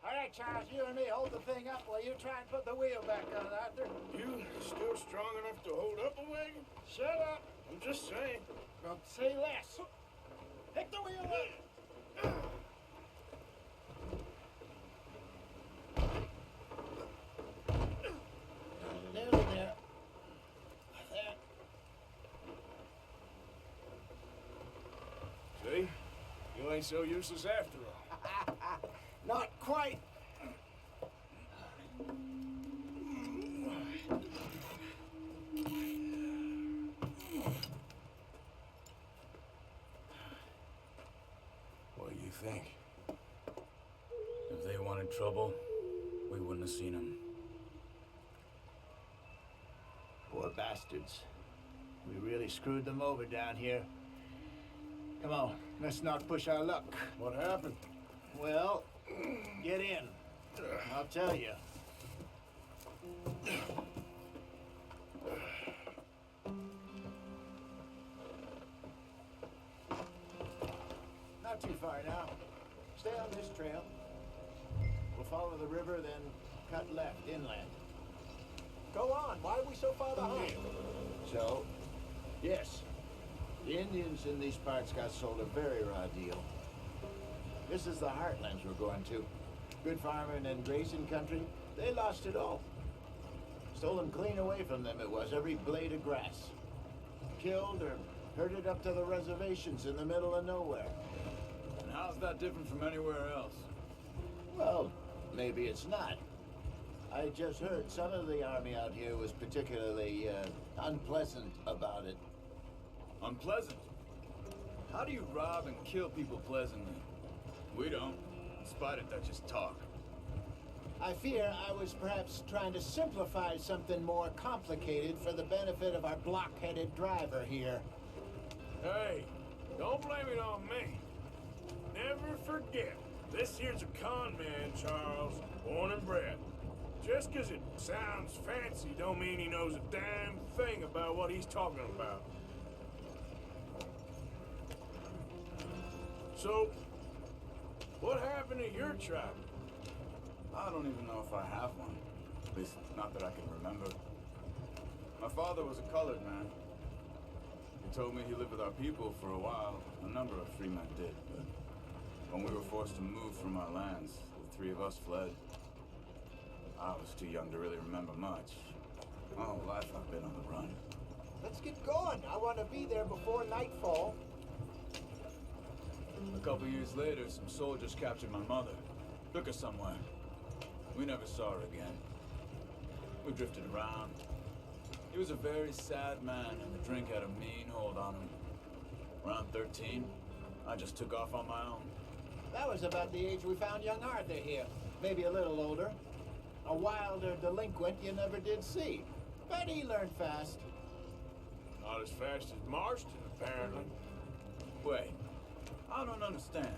All right, Charles, you and me hold the thing up while you try and put the wheel back on, Arthur. You still strong enough to hold up a wagon? Shut up. I'm just saying. Don't say less. Pick the wheel up. Nearly there. There. See? You ain't so useless after all. Not quite. What do you think? If they wanted trouble, we wouldn't have seen them. Poor bastards. We really screwed them over down here. Come on, let's not push our luck. What happened? Well, get in. I'll tell you. Not too far now. Stay on this trail. We'll follow the river, then cut left inland. Go on. Why are we so far behind? So, yes, the Indians in these parts got sold a very raw deal. This is the heartlands we're going to. Good farming and grazing country, they lost it all. Stolen clean away from them it was, every blade of grass. Killed or herded up to the reservations in the middle of nowhere. And how's that different from anywhere else? Well, maybe it's not. I just heard some of the army out here was particularly unpleasant about it. Unpleasant? How do you rob and kill people pleasantly? We don't, in spite of Dutch's talk. I fear I was perhaps trying to simplify something more complicated for the benefit of our block-headed driver here. Hey, don't blame it on me. Never forget, this here's a con man, Charles, born and bred. Just 'cause it sounds fancy don't mean he knows a damn thing about what he's talking about. So, what happened to your tribe? I don't even know if I have one. At least, not that I can remember. My father was a colored man. He told me he lived with our people for a while. A number of free men did, but when we were forced to move from our lands, the three of us fled. I was too young to really remember much. My whole life I've been on the run. Let's get going. I want to be there before nightfall. A couple years later, some soldiers captured my mother. Took her somewhere. We never saw her again. We drifted around. He was a very sad man, and the drink had a mean hold on him. Around 13, I just took off on my own. That was about the age we found young Arthur here. Maybe a little older. A wilder delinquent you never did see. But he learned fast. Not as fast as Marston, apparently. Wait, I don't understand.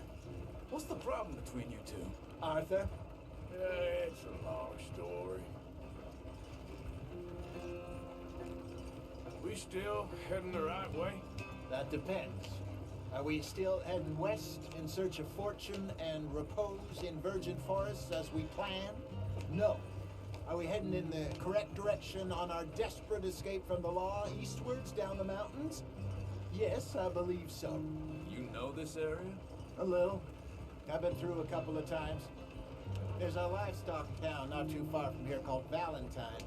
What's the problem between you two? Arthur? It's a long story. We still heading the right way? That depends. Are we still heading west in search of fortune and repose in virgin forests as we planned? No. Are we heading in the correct direction on our desperate escape from the law eastwards down the mountains? Yes, I believe so. You know this area? A little. I've been through a couple of times. There's a livestock town not too far from here called Valentine.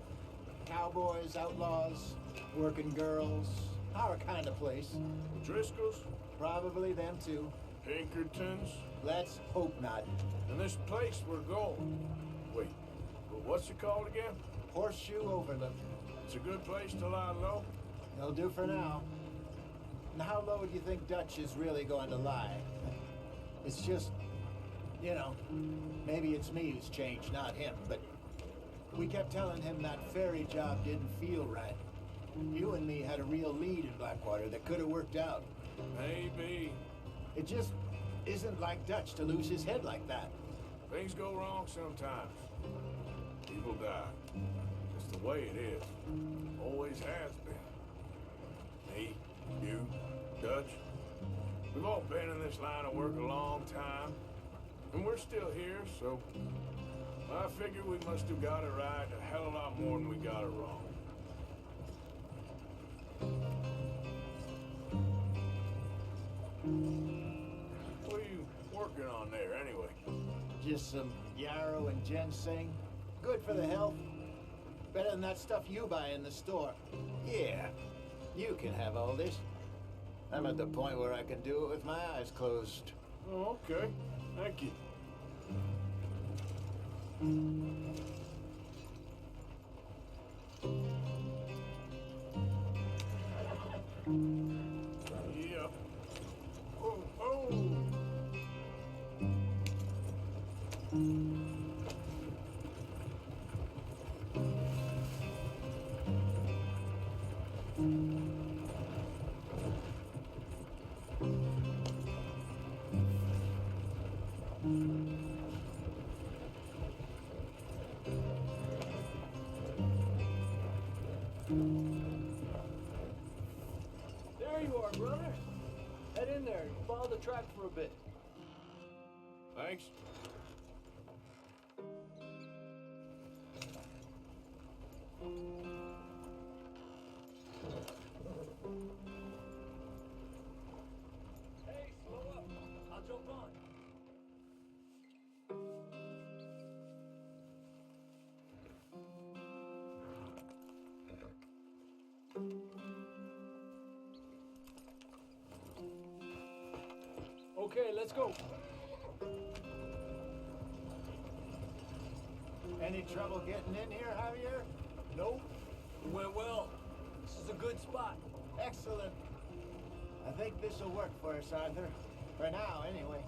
Cowboys, outlaws, working girls, our kind of place. Driscoll's? Probably them too. Pinkertons? Let's hope not. And this place we're going. Wait, what's it called again? Horseshoe Overlook. It's a good place to lie low? It'll do for now. And how low do you think Dutch is really going to lie? It's just, you know, maybe it's me who's changed, not him, but we kept telling him that ferry job didn't feel right. You and me had a real lead in Blackwater that could have worked out. Maybe. It just isn't like Dutch to lose his head like that. Things go wrong sometimes. People die. It's the way it is. Always has been. Me, you, Dutch. We've all been in this line of work a long time. And we're still here, so I figure we must have got it right a hell of a lot more than we got it wrong. What are you working on there, anyway? Just some yarrow and ginseng. Good for the health. Better than that stuff you buy in the store. Yeah, you can have all this. I'm at the point where I can do it with my eyes closed. Oh, okay. Thank you. Yeah. Oh, oh. There you are, brother. Head in there and follow the track for a bit. Thanks. Hey, slow up. I'll jump on. Okay, let's go. Any trouble getting in here, Javier? Nope. Went well. This is a good spot. Excellent. I think this will work for us, Arthur. For now, anyway.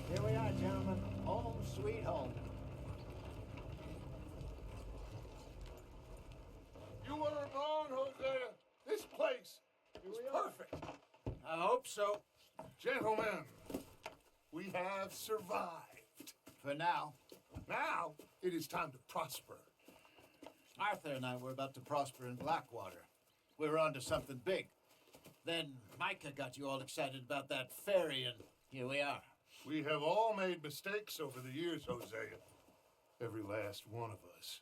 Here we are, gentlemen. Home sweet home. You weren't wrong, Hosea. This place is perfect. I hope so. Gentlemen, we have survived. For now. Now, it is time to prosper. Arthur and I were about to prosper in Blackwater. We were onto something big. Then Micah got you all excited about that ferry, and here we are. We have all made mistakes over the years, Hosea. Every last one of us.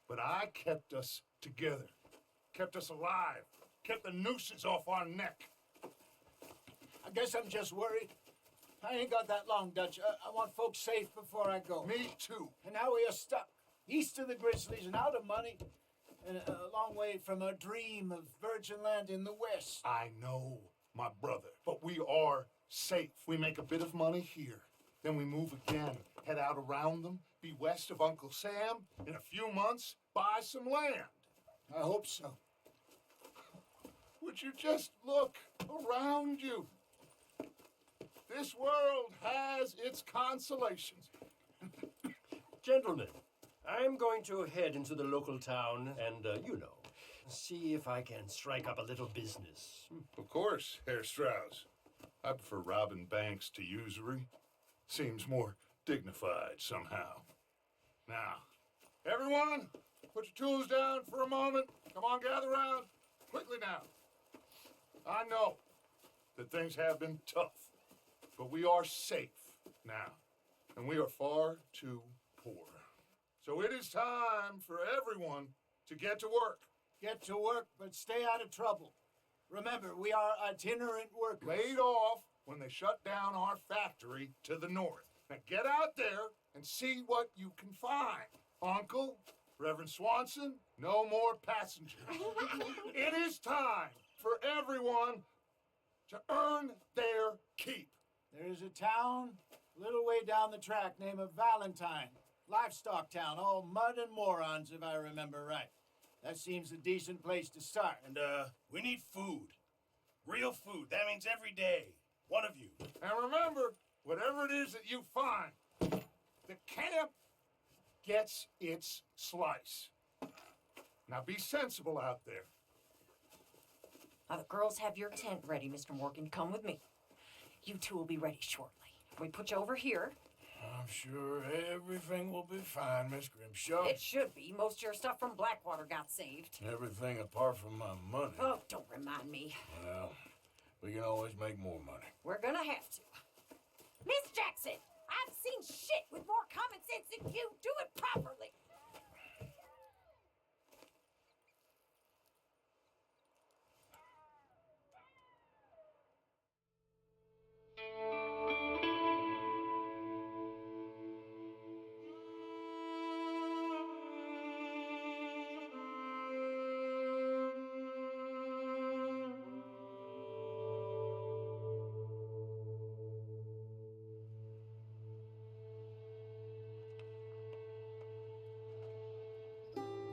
But I kept us together. Kept us alive. Kept the nooses off our neck. I guess I'm just worried. I ain't got that long, Dutch. I want folks safe before I go. Me too. And now we are stuck. East of the Grizzlies and out of money. And a long way from a dream of virgin land in the west. I know, my brother. But we are safe. We make a bit of money here. Then we move again. Head out around them. Be west of Uncle Sam. In a few months, buy some land. I hope so. Would you just look around you? This world has its consolations. Gentlemen, I'm going to head into the local town and, see if I can strike up a little business. Of course, Herr Strauss. I prefer robbing banks to usury. Seems more dignified somehow. Now, everyone, put your tools down for a moment. Come on, gather round. Quickly now. I know that things have been tough, but we are safe now, and we are far too poor. So it is time for everyone to get to work. Get to work, but stay out of trouble. Remember, we are itinerant workers. Laid off when they shut down our factory to the north. Now get out there and see what you can find. Uncle, Reverend Swanson, no more passengers. It is time for everyone to earn their keep. There is a town a little way down the track named Valentine. Livestock town, all mud and morons, if I remember right. That seems a decent place to start. And, we need food. Real food. That means every day. One of you. And remember, whatever it is that you find, the camp gets its slice. Now be sensible out there. Now, the girls have your tent ready, Mr. Morgan. Come with me. You two will be ready shortly. We put you over here. I'm sure everything will be fine, Miss Grimshaw. It should be. Most of your stuff from Blackwater got saved. Everything apart from my money. Oh, don't remind me. Well, we can always make more money. We're gonna have to. Miss Jackson, I've seen shit with more common sense than you. Do it properly.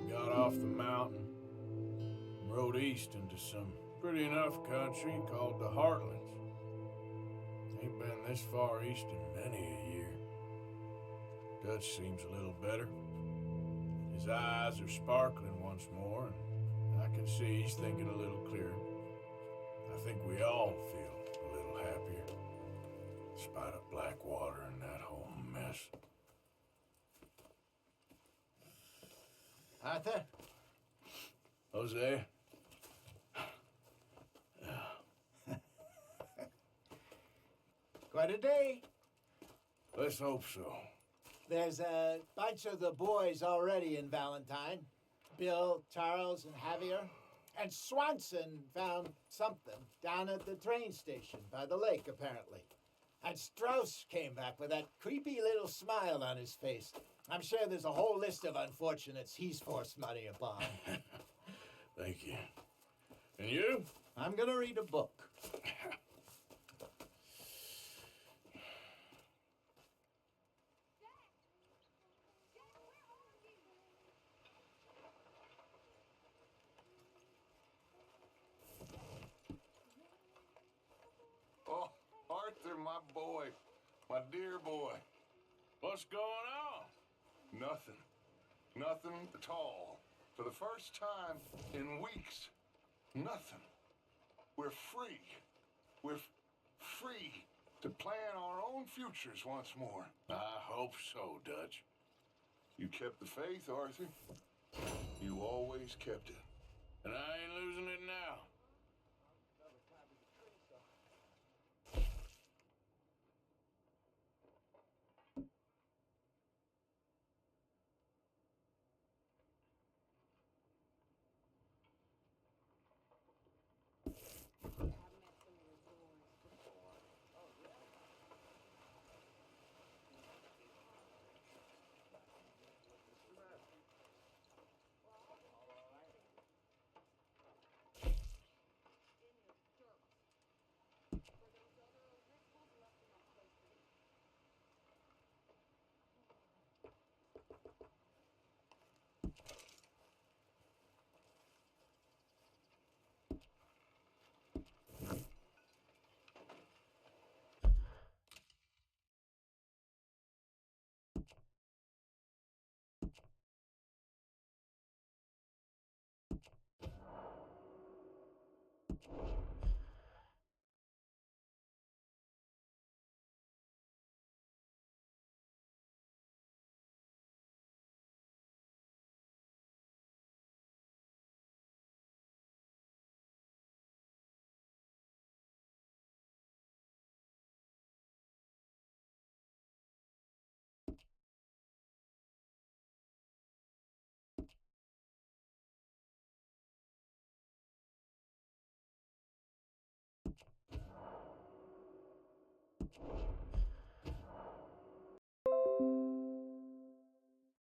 Got off the mountain, rode east into some pretty enough country called the Heartlands. Ain't been this far east in many a year. Dutch seems a little better. His eyes are sparkling once more, and I can see he's thinking a little clearer. I think we all feel a little happier, in spite of Blackwater and that whole mess. Arthur? Jose? Quite a day. Let's hope so. There's a bunch of the boys already in Valentine. Bill, Charles, and Javier. And Swanson found something down at the train station by the lake, apparently. And Strauss came back with that creepy little smile on his face. I'm sure there's a whole list of unfortunates he's forced money upon. Thank you. And you? I'm gonna read a book. Oh, Arthur, my boy. My dear boy. What's going on? Nothing. Nothing at all. For the first time in weeks. Nothing. We're free. We're free to plan our own futures once more. I hope so, Dutch. You kept the faith, Arthur. You always kept it. And I ain't losing it now.